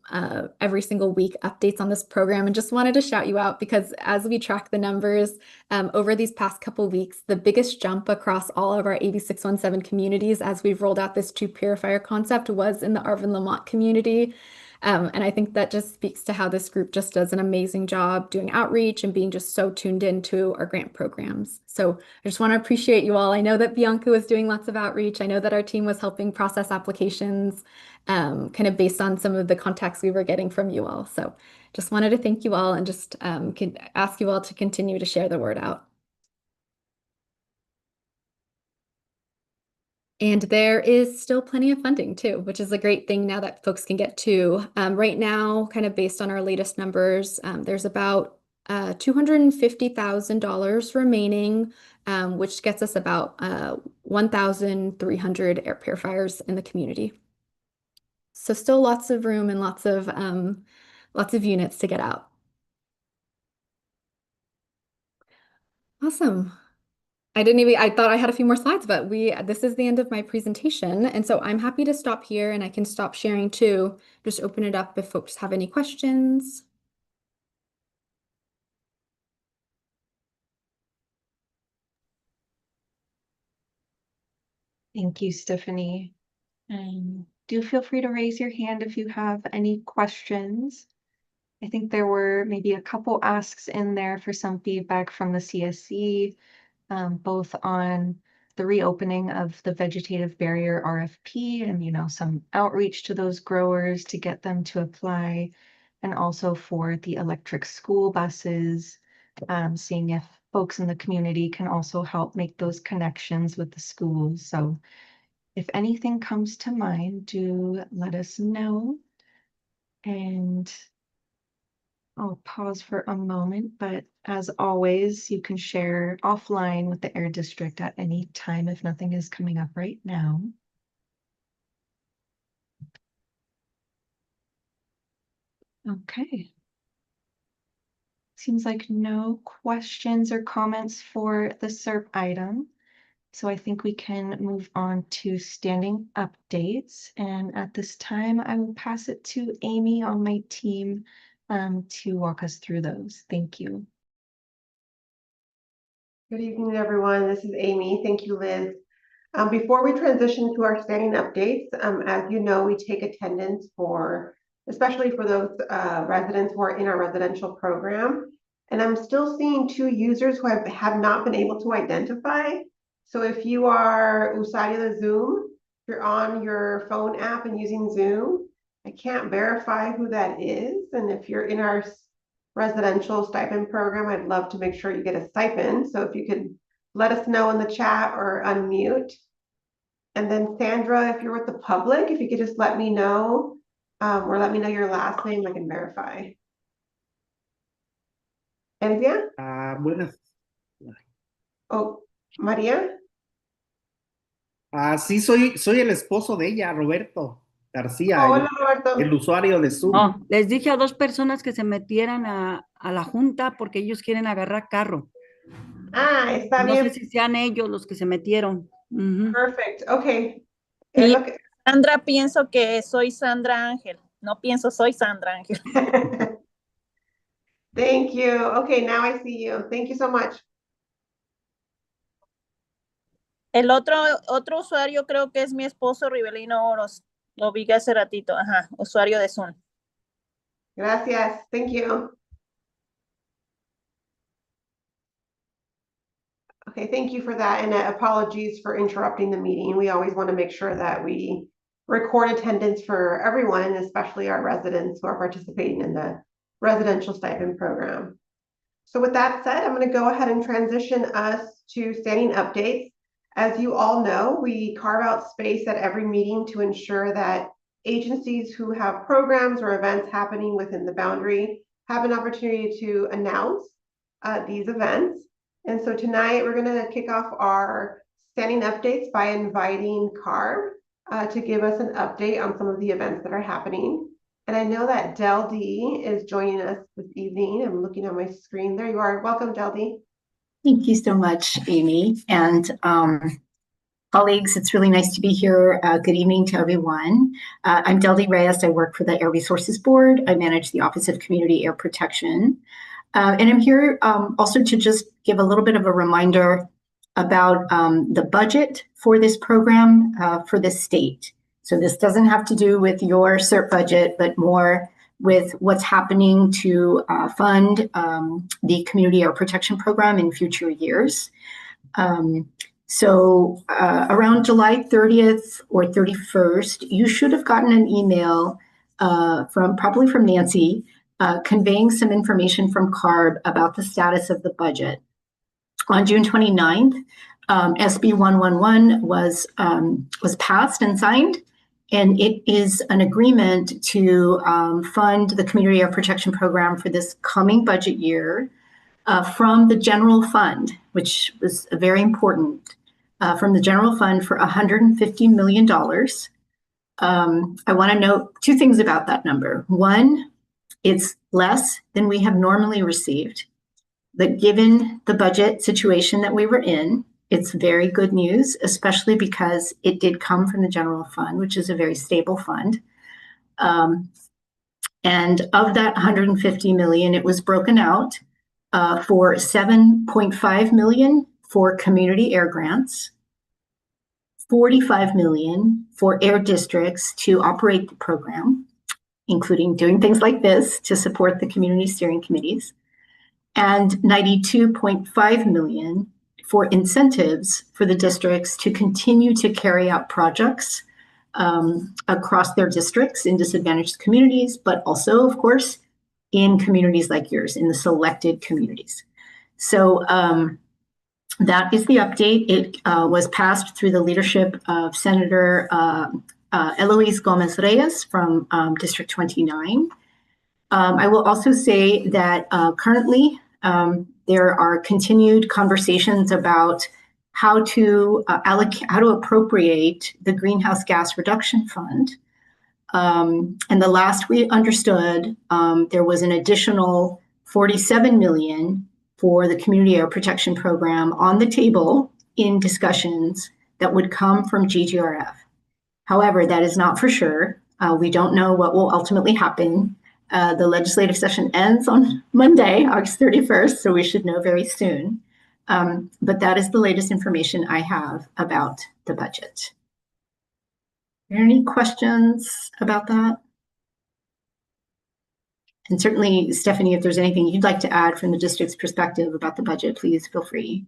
every single week updates on this program, and just wanted to shout you out because as we track the numbers over these past couple weeks, the biggest jump across all of our AB 617 communities as we've rolled out this 2 purifier concept was in the Arvin Lamont community. And I think that just speaks to how this group just does an amazing job doing outreach and being just so tuned into our grant programs. So I just want to appreciate you all. I know that Bianca was doing lots of outreach. I know that our team was helping process applications kind of based on some of the contacts we were getting from you all. So just wanted to thank you all and just can ask you all to continue to share the word out. And there is still plenty of funding too, which is a great thing now that folks can get to. Right now, kind of based on our latest numbers, there's about $250,000 remaining, which gets us about 1,300 air purifiers in the community. So still lots of room and lots of units to get out. Awesome. I thought I had a few more slides, but this is the end of my presentation. And so I'm happy to stop here and I can stop sharing too. Just open it up if folks have any questions. Thank you, Stephanie. And do feel free to raise your hand if you have any questions. I think there were maybe a couple asks in there for some feedback from the CSC, both on the reopening of the vegetative barrier RFP and, some outreach to those growers to get them to apply, and also for the electric school buses, seeing if folks in the community can also help make those connections with the schools. So if anything comes to mind, do let us know. And I'll pause for a moment, but as always, you can share offline with the Air District at any time if nothing is coming up right now. Okay. Seems like no questions or comments for the SERP item. So I think we can move on to standing updates. And at this time, I will pass it to Amy on my team to walk us through those. Thank you. Good evening, everyone. This is Amy. Thank you, Liz. Before we transition to our standing updates, as you know, we take attendance especially for those residents who are in our residential program. And I'm still seeing 2 users who have not been able to identify. So if you are usuario de Zoom, if you're on your phone app and using Zoom, I can't verify who that is. And if you're in our residential stipend program, I'd love to make sure you get a stipend. So if you could let us know in the chat or unmute. And then Sandra, if you're with the public, if you could just let me know or let me know your last name, I can verify. Elvia? Buenas. Oh, María? Sí, soy el esposo de ella, Roberto García, Hola, Roberto. el usuario de Zoom. No, les dije a 2 personas que se metieran a la junta porque ellos quieren agarrar carro. Ah, está No bien. sé si sean ellos los que se metieron. Perfect. Okay. Sí, Sandra, pienso que soy Sandra Ángel. No pienso, soy Sandra Ángel. Thank you. Okay, now I see you. Thank you so much. El otro usuario creo que es mi esposo Rivelino Oros. Lo vi hace ratito. Ajá, usuario de Zoom. Gracias. Thank you. Okay, thank you for that. And apologies for interrupting the meeting. We always want to make sure that we record attendance for everyone, and especially our residents who are participating in the residential stipend program. So with that said, I'm going to go ahead and transition us to standing updates. As you all know, we carve out space at every meeting to ensure that agencies who have programs or events happening within the boundary have an opportunity to announce these events. And so tonight we're going to kick off our standing updates by inviting Carb to give us an update on some of the events that are happening. And I know that Del D is joining us this evening. I'm looking at my screen. There you are. Welcome, Del D. Thank you so much, Amy. And colleagues, it's really nice to be here. Good evening to everyone. I'm Del D Reyes. I work for the Air Resources Board. I manage the Office of Community Air Protection. And I'm here also to just give a little bit of a reminder about the budget for this program for the state. So this doesn't have to do with your CERT budget, but more with what's happening to fund the Community Air Protection Program in future years. So around July 30th or 31st, you should have gotten an email probably from Nancy conveying some information from CARB about the status of the budget. On June 29th, SB 111 was passed and signed, and it is an agreement to fund the Community Air Protection Program for this coming budget year from the general fund, which was very important, from the general fund for $150 million. I want to note two things about that number. One, it's less than we have normally received, but given the budget situation that we were in, it's very good news, especially because it did come from the general fund, which is a very stable fund. And of that 150 million, it was broken out for 7.5 million for community air grants, 45 million for air districts to operate the program, including doing things like this to support the community steering committees, and 92.5 million for incentives for the districts to continue to carry out projects across their districts in disadvantaged communities, but also, of course, in communities like yours, in the selected communities. So that is the update. It was passed through the leadership of Senator Eloise Gomez-Reyes from District 29. I will also say that currently there are continued conversations about how to appropriate the Greenhouse Gas Reduction Fund. And the last we understood, there was an additional 47 million for the Community Air Protection Program on the table in discussions that would come from GGRF. However, that is not for sure. We don't know what will ultimately happen. The legislative session ends on Monday, August 31st, so we should know very soon. But that is the latest information I have about the budget. Are there any questions about that? And certainly, Stephanie, if there's anything you'd like to add from the district's perspective about the budget, please feel free.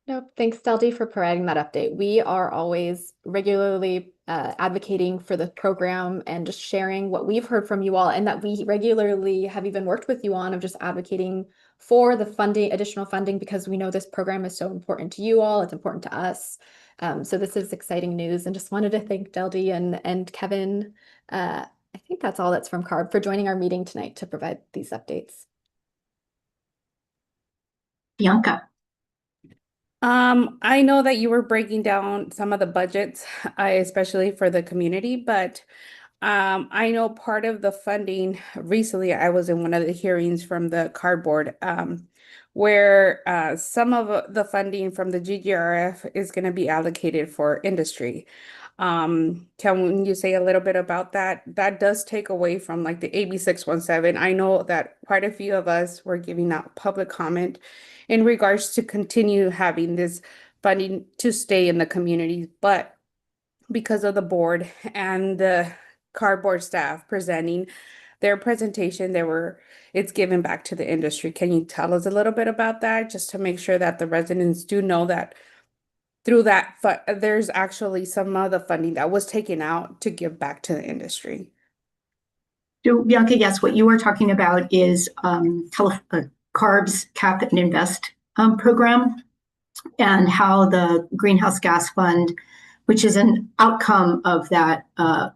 Nope. Thanks, Deldy, for providing that update. We are always regularly advocating for the program and just sharing what we've heard from you all, and that we regularly have even worked with you on, of just advocating for the funding, additional funding, because we know this program is so important to you all. It's important to us. So this is exciting news, and just wanted to thank Deldy and Kevin. I think that's all that's from CARB, for joining our meeting tonight to provide these updates. Bianca. I know that you were breaking down some of the budgets, especially for the community, but I know part of the funding recently, I was in one of the hearings from the cardboard, where some of the funding from the GGRF is going to be allocated for industry. Can you say a little bit about that? That does take away from like the AB 617. I know that quite a few of us were giving out public comment in regards to continue having this funding to stay in the communities, but because of the board and the cardboard staff presenting their presentation, it's given back to the industry. Can you tell us a little bit about that, just to make sure that the residents do know that through that there's actually some of the funding that was taken out to give back to the industry? So, Bianca, yes, what you are talking about is CARB's Cap and Invest program, and how the Greenhouse Gas Fund, which is an outcome of that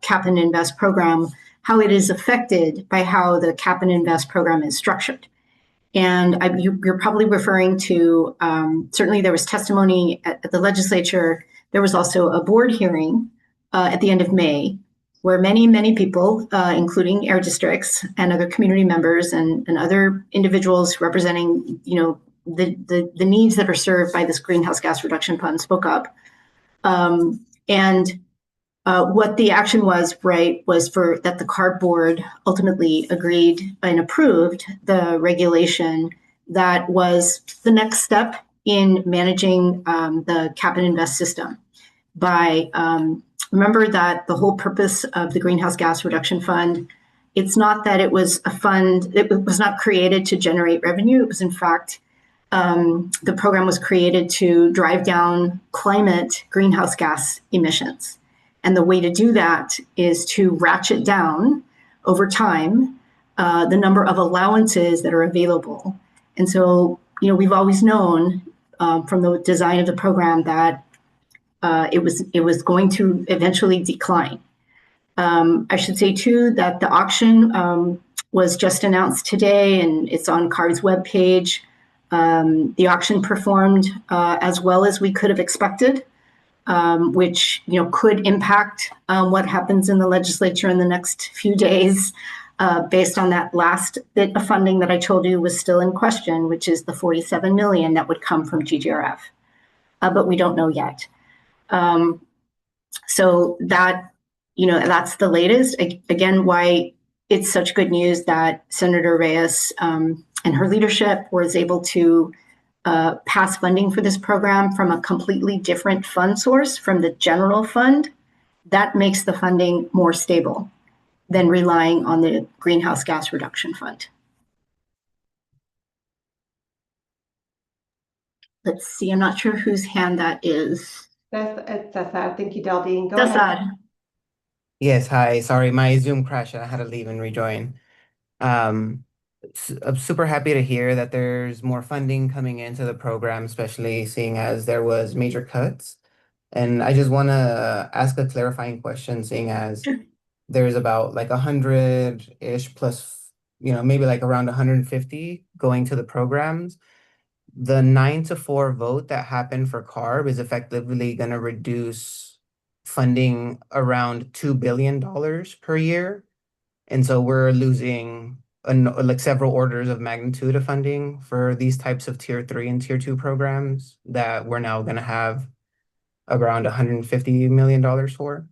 Cap and Invest program, how it is affected by how the Cap and Invest program is structured. And you're probably referring to, certainly there was testimony at the legislature. There was also a board hearing at the end of May, where many people, including air districts and other community members and other individuals representing, the needs that are served by this Greenhouse Gas Reduction Fund, spoke up. What the action was, right, was for that the CARB board ultimately agreed and approved the regulation that was the next step in managing the Cap and Invest system. By remember that the whole purpose of the Greenhouse Gas Reduction Fund, it's not that it was a fund, it was not created to generate revenue. It was, in fact, the program was created to drive down climate greenhouse gas emissions. And the way to do that is to ratchet down over time the number of allowances that are available. And so, we've always known from the design of the program that it was going to eventually decline. I should say too that the auction was just announced today, and it's on CARD's webpage. The auction performed as well as we could have expected, which could impact what happens in the legislature in the next few days, based on that last bit of funding that I told you was still in question, which is the $47 million that would come from GGRF, but we don't know yet. So that, that's the latest. Again, why it's such good news that Senator Reyes and her leadership was able to pass funding for this program from a completely different fund source, from the general fund. That makes the funding more stable than relying on the greenhouse gas reduction fund. Let's see, I'm not sure whose hand that is. That's Cesar. Thank you, Deldine. Go ahead. Cesar. Yes, hi. Sorry, my Zoom crashed. I had to leave and rejoin. I'm super happy to hear that there's more funding coming into the program, especially seeing as there was major cuts. And I just want to ask a clarifying question, seeing as there's about like 100-ish plus, maybe like around 150 going to the programs. The 9-4 vote that happened for CARB is effectively going to reduce funding around $2 billion per year. And so we're losing like several orders of magnitude of funding for these types of tier 3 and tier 2 programs that we're now going to have around $150 million for.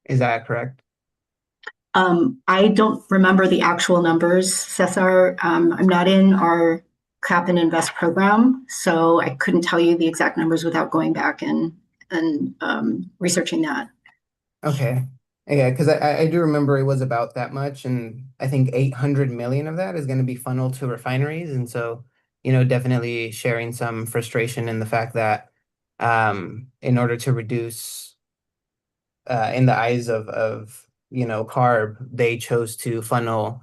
Is that correct? I don't remember the actual numbers, Cesar. I'm not in our Cap and Invest program, so I couldn't tell you the exact numbers without going back and researching that. Okay. Yeah, because I do remember it was about that much, and I think 800 million of that is going to be funneled to refineries. And so, definitely sharing some frustration in the fact that in order to reduce in the eyes of CARB, they chose to funnel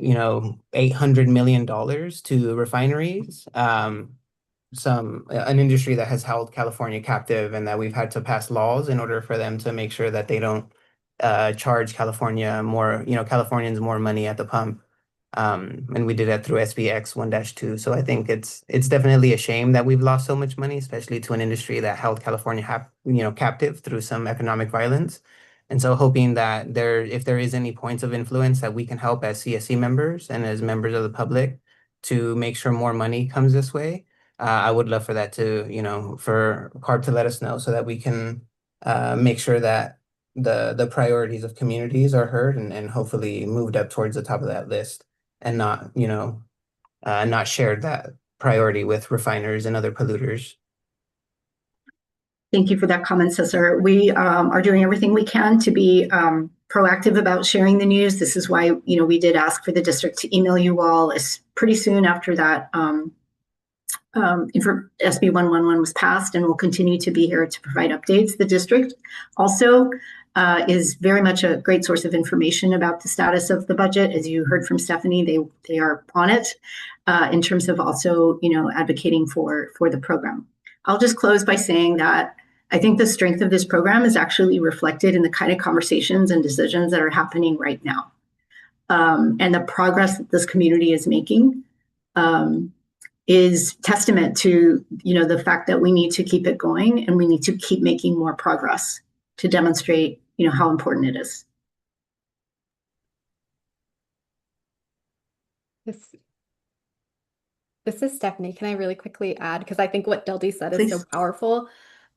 $800 million to refineries. An industry that has held California captive, and that we've had to pass laws in order for them to make sure that they don't charge Californians more money at the pump. And we did that through SBX 1-2. So I think it's definitely a shame that we've lost so much money, especially to an industry that held California captive through some economic violence. And so hoping that if there is any points of influence that we can help as CSC members and as members of the public to make sure more money comes this way, I would love for that to, for CARB to let us know so that we can make sure that the priorities of communities are heard and hopefully moved up towards the top of that list, and not, not shared that priority with refiners and other polluters. Thank you for that comment, Cesar. We are doing everything we can to be proactive about sharing the news. This is why, we did ask for the district to email you all pretty soon after that SB 111 was passed, and we'll continue to be here to provide updates. The district also is very much a great source of information about the status of the budget. As you heard from Stephanie, they are on it in terms of also, advocating for the program. I'll just close by saying that I think the strength of this program is actually reflected in the kind of conversations and decisions that are happening right now. And the progress that this community is making is testament to, the fact that we need to keep it going, and we need to keep making more progress to demonstrate, how important it is. This is Stephanie. Can I really quickly add? Because I think what Deldy said Please. is so powerful.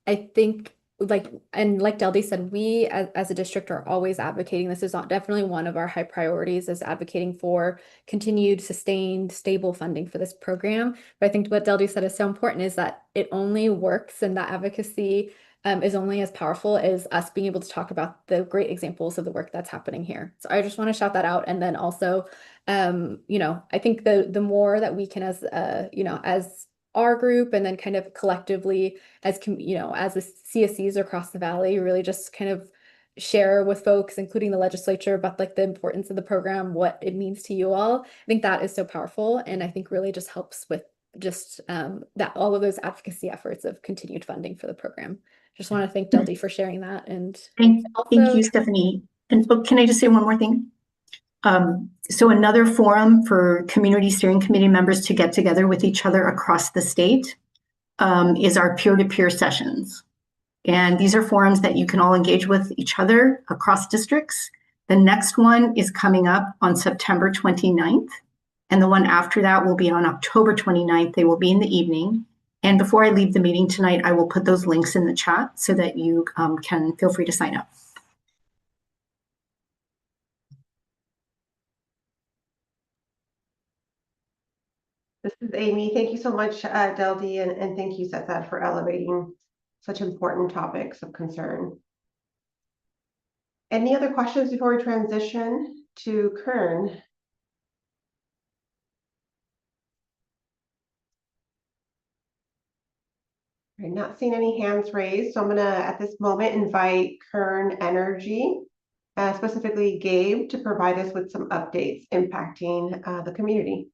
I think like Deldy said, we as a district are always advocating. This is definitely one of our high priorities, is advocating for continued, sustained, stable funding for this program. But I think what Deldy said is so important, is that it only works, and that advocacy is only as powerful as us being able to talk about the great examples of the work that's happening here. So I just want to shout that out. And then also, I think the more that we can, as as our group, and then kind of collectively as the CSCs across the valley, really just kind of share with folks, including the legislature, about like the importance of the program, what it means to you all. I think that is so powerful, and I think really just helps with just that all of those advocacy efforts of continued funding for the program. Just want to thank Deldy for sharing that, and Thank also you, Stephanie. And can I just say one more thing? So another forum for community steering committee members to get together with each other across the state is our peer-to-peer sessions. And these are forums that you can all engage with each other across districts. The next one is coming up on September 29th. And the one after that will be on October 29th. They will be in the evening. And before I leave the meeting tonight, I will put those links in the chat so that you can feel free to sign up. This is Amy. Thank you so much, Deldy, and thank you, Sethad, for elevating such important topics of concern. Any other questions before we transition to Kern? I'm not seeing any hands raised, so I'm gonna, at this moment, invite Kern Energy, specifically Gabe, to provide us with some updates impacting the community.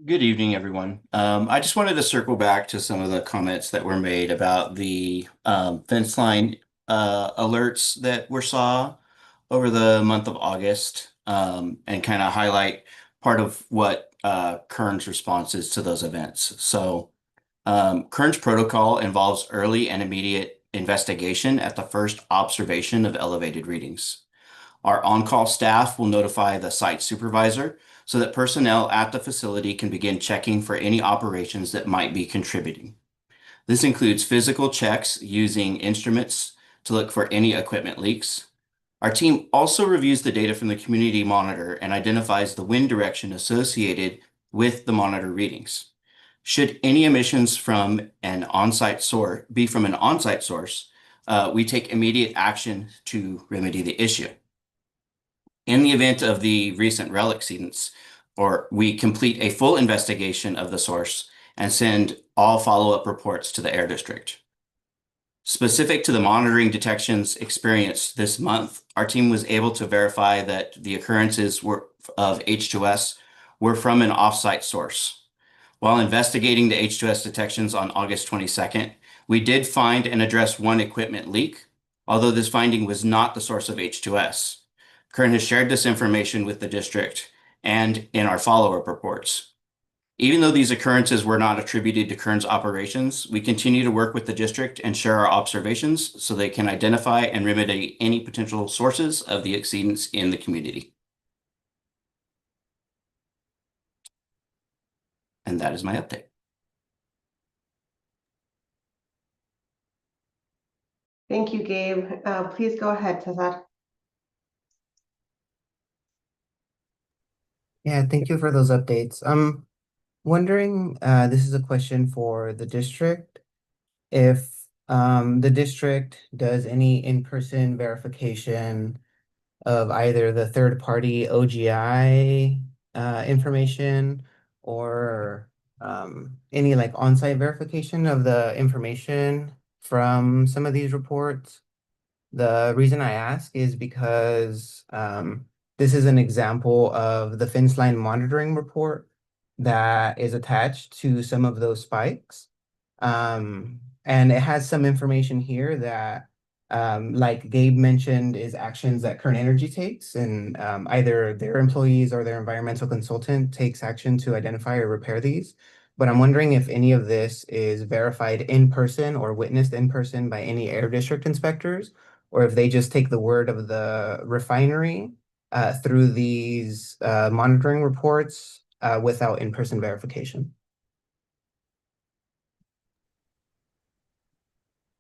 Good evening, everyone. I just wanted to circle back to some of the comments that were made about the fence line alerts that were saw over the month of August, and kind of highlight part of what Kern's response is to those events. So Kern's protocol involves early and immediate investigation at the first observation of elevated readings. Our on-call staff will notify the site supervisor so that personnel at the facility can begin checking for any operations that might be contributing. This includes physical checks using instruments to look for any equipment leaks. Our team also reviews the data from the community monitor and identifies the wind direction associated with the monitor readings. Should any emissions from an on-site source be from an on-site source, we take immediate action to remedy the issue. In the event of the recent rail exceedance, or we complete a full investigation of the source and send all follow-up reports to the Air District. Specific to the monitoring detections experienced this month, our team was able to verify that the occurrences of H2S were from an off-site source. While investigating the H2S detections on August 22nd, we did find and address one equipment leak, although this finding was not the source of H2S. Kern has shared this information with the district and in our follow-up reports. Even though these occurrences were not attributed to Kern's operations, we continue to work with the district and share our observations so they can identify and remedy any potential sources of the exceedance in the community. And that is my update. Thank you, Gabe. Please go ahead, Sethad. Yeah, thank you for those updates. I'm wondering, this is a question for the district, if the district does any in-person verification of either the third-party OGI information or any like on-site verification of the information from some of these reports. The reason I ask is because this is an example of the fence line monitoring report that is attached to some of those spikes. And it has some information here that, like Gabe mentioned, is actions that Kern Energy takes, and either their employees or their environmental consultant takes action to identify or repair these. But I'm wondering if any of this is verified in person or witnessed in person by any air district inspectors, or if they just take the word of the refinery through these monitoring reports without in-person verification.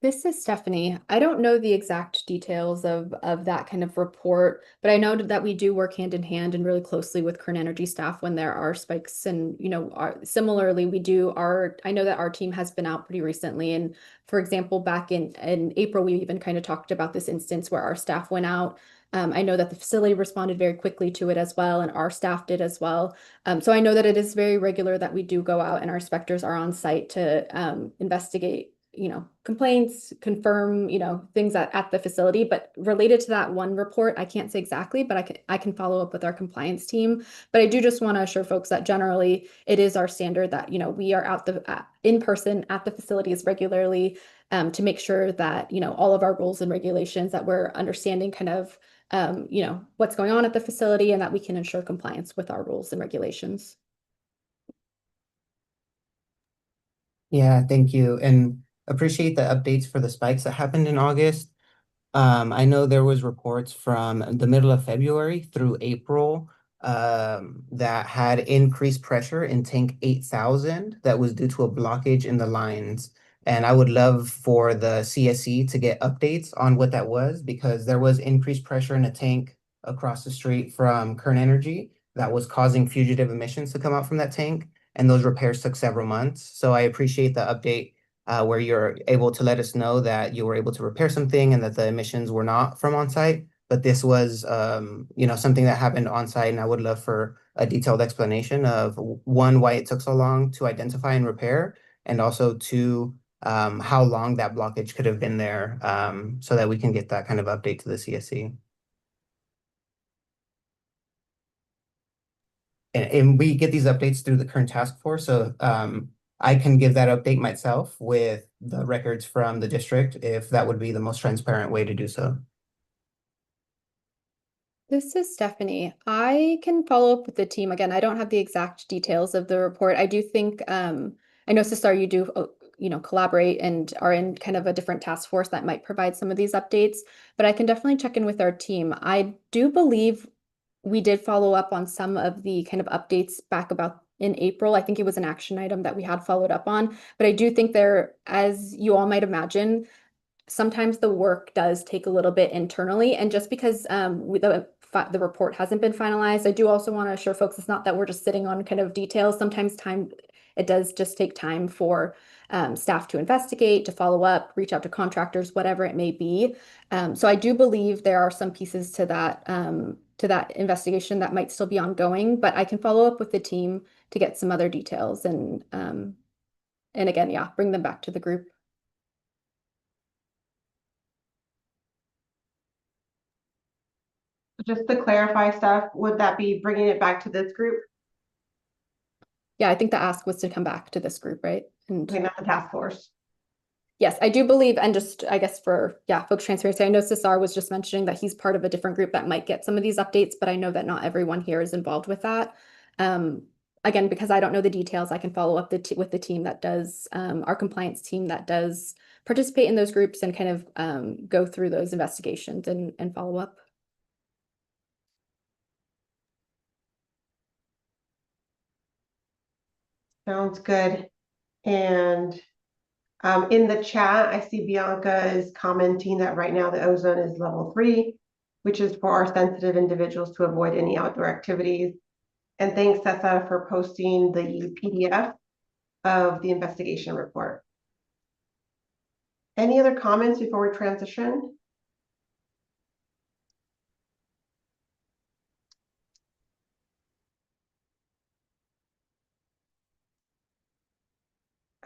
This is Stephanie. I don't know the exact details of that kind of report, but I know that we do work hand in hand and really closely with Kern Energy staff when there are spikes. And, you know, similarly, I know that our team has been out pretty recently. And for example, back in April, we even kind of talked about this instance where our staff went out. I know that the facility responded very quickly to it as well, and our staff did as well. So I know that it is very regular that we do go out and our inspectors are on site to investigate complaints, confirm, things at the facility. But related to that one report, I can't say exactly, but I can follow up with our compliance team. But I do just want to assure folks that generally it is our standard that, we are in person at the facilities regularly to make sure that, all of our rules and regulations, that we're understanding kind of, what's going on at the facility and that we can ensure compliance with our rules and regulations. Yeah, thank you. And appreciate the updates for the spikes that happened in August. I know there was reports from the middle of February through April that had increased pressure in tank 8,000 that was due to a blockage in the lines. And I would love for the CSC to get updates on what that was, because there was increased pressure in a tank across the street from Kern Energy that was causing fugitive emissions to come out from that tank. And those repairs took several months. So I appreciate the update where you're able to let us know that you were able to repair something and that the emissions were not from on-site. But this was, something that happened on-site, and I would love for a detailed explanation of, one, why it took so long to identify and repair, and also two, how long that blockage could have been there, so that we can get that kind of update to the CSC. And we get these updates through the current task force, so I can give that update myself with the records from the district, if that would be the most transparent way to do so. This is Stephanie. I can follow up with the team. Again, I don't have the exact details of the report. I do think, I know, Cesar, you do, collaborate and are in kind of a different task force that might provide some of these updates, but I can definitely check in with our team. I do believe we did follow up on some of the kind of updates back about in April. I think it was an action item that we had followed up on, but I do think there, as you all might imagine, sometimes the work does take a little bit internally. And just because the report hasn't been finalized, I do also want to assure folks it's not that we're just sitting on kind of details. Sometimes it does just take time for staff to investigate, to follow up, reach out to contractors, whatever it may be. So I do believe there are some pieces to that investigation that might still be ongoing, but I can follow up with the team to get some other details and again, yeah, bring them back to the group. Just to clarify stuff, would that be bringing it back to this group? Yeah, I think the ask was to come back to this group, right? And not the task force. Yes, I do believe, and just, I guess folks' transparency, I know Cesar was just mentioning that he's part of a different group that might get some of these updates, but I know that not everyone here is involved with that. Again, because I don't know the details, I can follow up with the team that does, our compliance team that does participate in those groups and kind of go through those investigations and follow up. Sounds good. And in the chat, I see Bianca is commenting that right now the ozone is level 3, which is for our sensitive individuals to avoid any outdoor activities. And thanks, Tessa, for posting the PDF of the investigation report. Any other comments before we transition?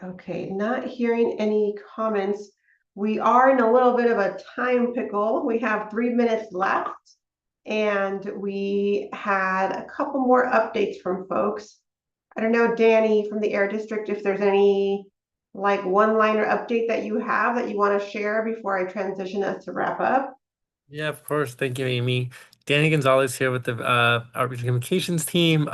Okay, not hearing any comments. We are in a little bit of a time pickle. We have 3 minutes left, and we had a couple more updates from folks. I don't know, Danny from the Air District, if there's any one-liner update that you have that you want to share before I transition us to wrap up. Yeah, of course. Thank you, Amy. Danny Gonzalez here with the Outreach Communications team.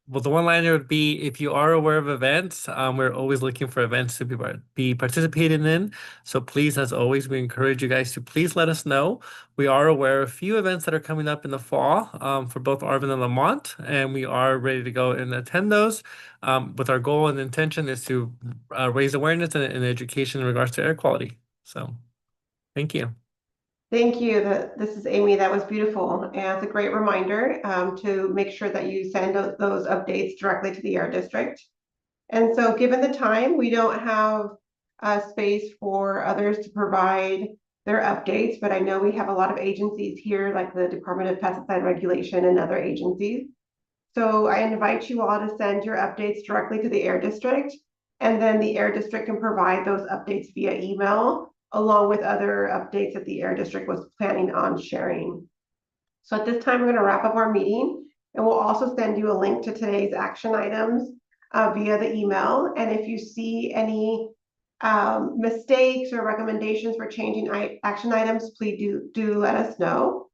Well, the one-liner would be, if you are aware of events, we're always looking for events to be participating in. So please, as always, we encourage you guys to please let us know. We are aware of a few events that are coming up in the fall for both Arvin and Lamont, and we are ready to go and attend those. With our goal and intention is to raise awareness and education in regards to air quality. So thank you. Thank you. This is Amy. That was beautiful. And it's a great reminder to make sure that you send those updates directly to the Air District. And so given the time, we don't have space for others to provide their updates, but I know we have a lot of agencies here, like the Department of Pesticide Regulation and other agencies. So I invite you all to send your updates directly to the Air District. And then the Air District can provide those updates via email, along with other updates that the Air District was planning on sharing. So at this time, we're going to wrap up our meeting, and we'll also send you a link to today's action items via the email. And if you see any mistakes or recommendations for changing action items, please do let us know.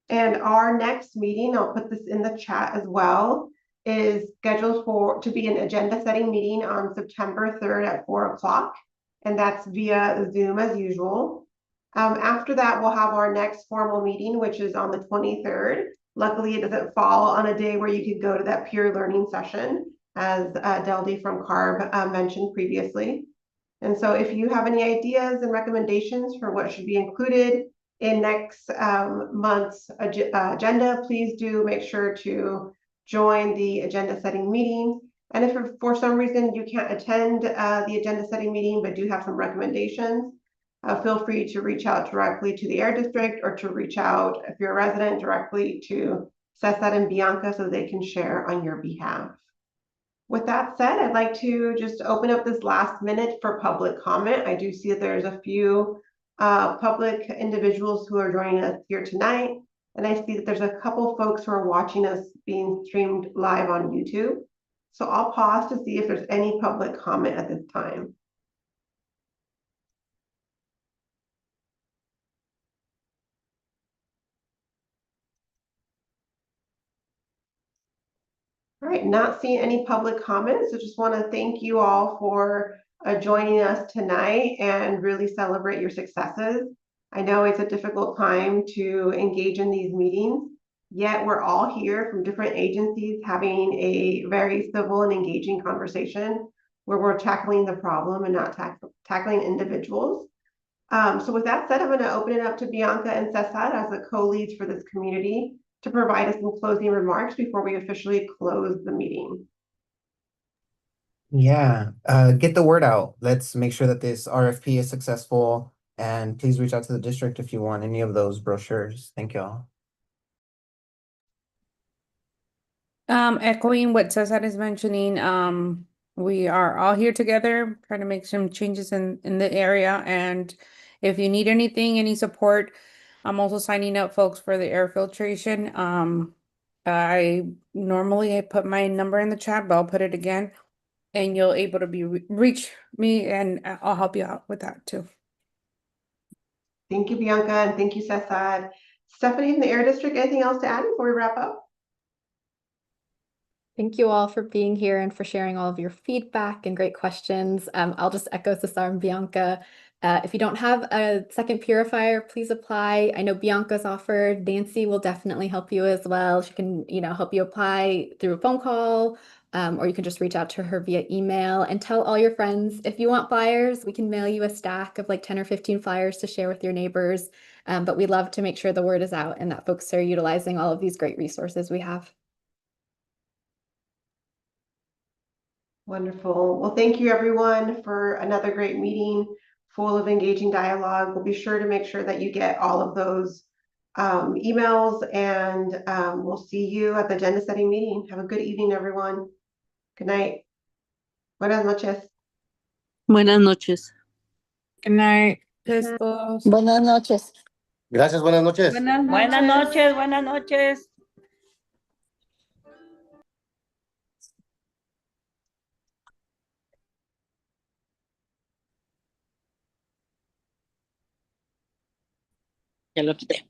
And our next meeting, I'll put this in the chat as well, is scheduled to be an agenda setting meeting on September 3rd at 4 o'clock. And that's via Zoom as usual. After that, we'll have our next formal meeting, which is on the 23rd. Luckily, it doesn't fall on a day where you could go to that peer learning session, as Deldy from CARB mentioned previously. And so if you have any ideas and recommendations for what should be included in next month's agenda, please do make sure to join the agenda setting meeting. And if for some reason you can't attend the agenda setting meeting, but do have some recommendations, feel free to reach out directly to the Air District, or to reach out, if you're a resident, directly to Cesar and Bianca so they can share on your behalf. With that said, I'd like to just open up this last minute for public comment. I do see that there's a few public individuals who are joining us here tonight. And I see that there's a couple folks who are watching us being streamed live on YouTube. So I'll pause to see if there's any public comment at this time. All right, not seeing any public comments, so just want to thank you all for joining us tonight and really celebrate your successes. I know it's a difficult time to engage in these meetings, yet we're all here from different agencies having a very civil and engaging conversation where we're tackling the problem and not tackling individuals. So with that said, I'm going to open it up to Bianca and Cesar as the co-leads for this community to provide us some closing remarks before we officially close the meeting. Yeah, get the word out. Let's make sure that this RFP is successful, and please reach out to the district if you want any of those brochures. Thank you all. Echoing what Cesar is mentioning, we are all here together trying to make some changes in the area. And if you need anything, any support, I'm also signing up folks for the air filtration. I normally put my number in the chat, but I'll put it again, and you'll able to reach me, and I'll help you out with that too. Thank you, Bianca, and thank you, Cesar. Stephanie from the Air District, anything else to add before we wrap up? Thank you all for being here and for sharing all of your feedback and great questions. I'll just echo Cesar and Bianca. If you don't have a second purifier, please apply. I know Bianca's offered. Nancy will definitely help you as well. She can, help you apply through a phone call, or you can just reach out to her via email, and tell all your friends. If you want flyers, we can mail you a stack of like 10 or 15 flyers to share with your neighbors. But we love to make sure the word is out and that folks are utilizing all of these great resources we have. Wonderful. Well, thank you everyone for another great meeting full of engaging dialogue. We'll be sure to make sure that you get all of those emails, and we'll see you at the agenda setting meeting. Have a good evening, everyone. Good night. Buenas noches. Buenas noches. Good night. Buenas noches. Gracias, buenas noches. Buenas Buenas noches, buenas noches. Ya lo quité.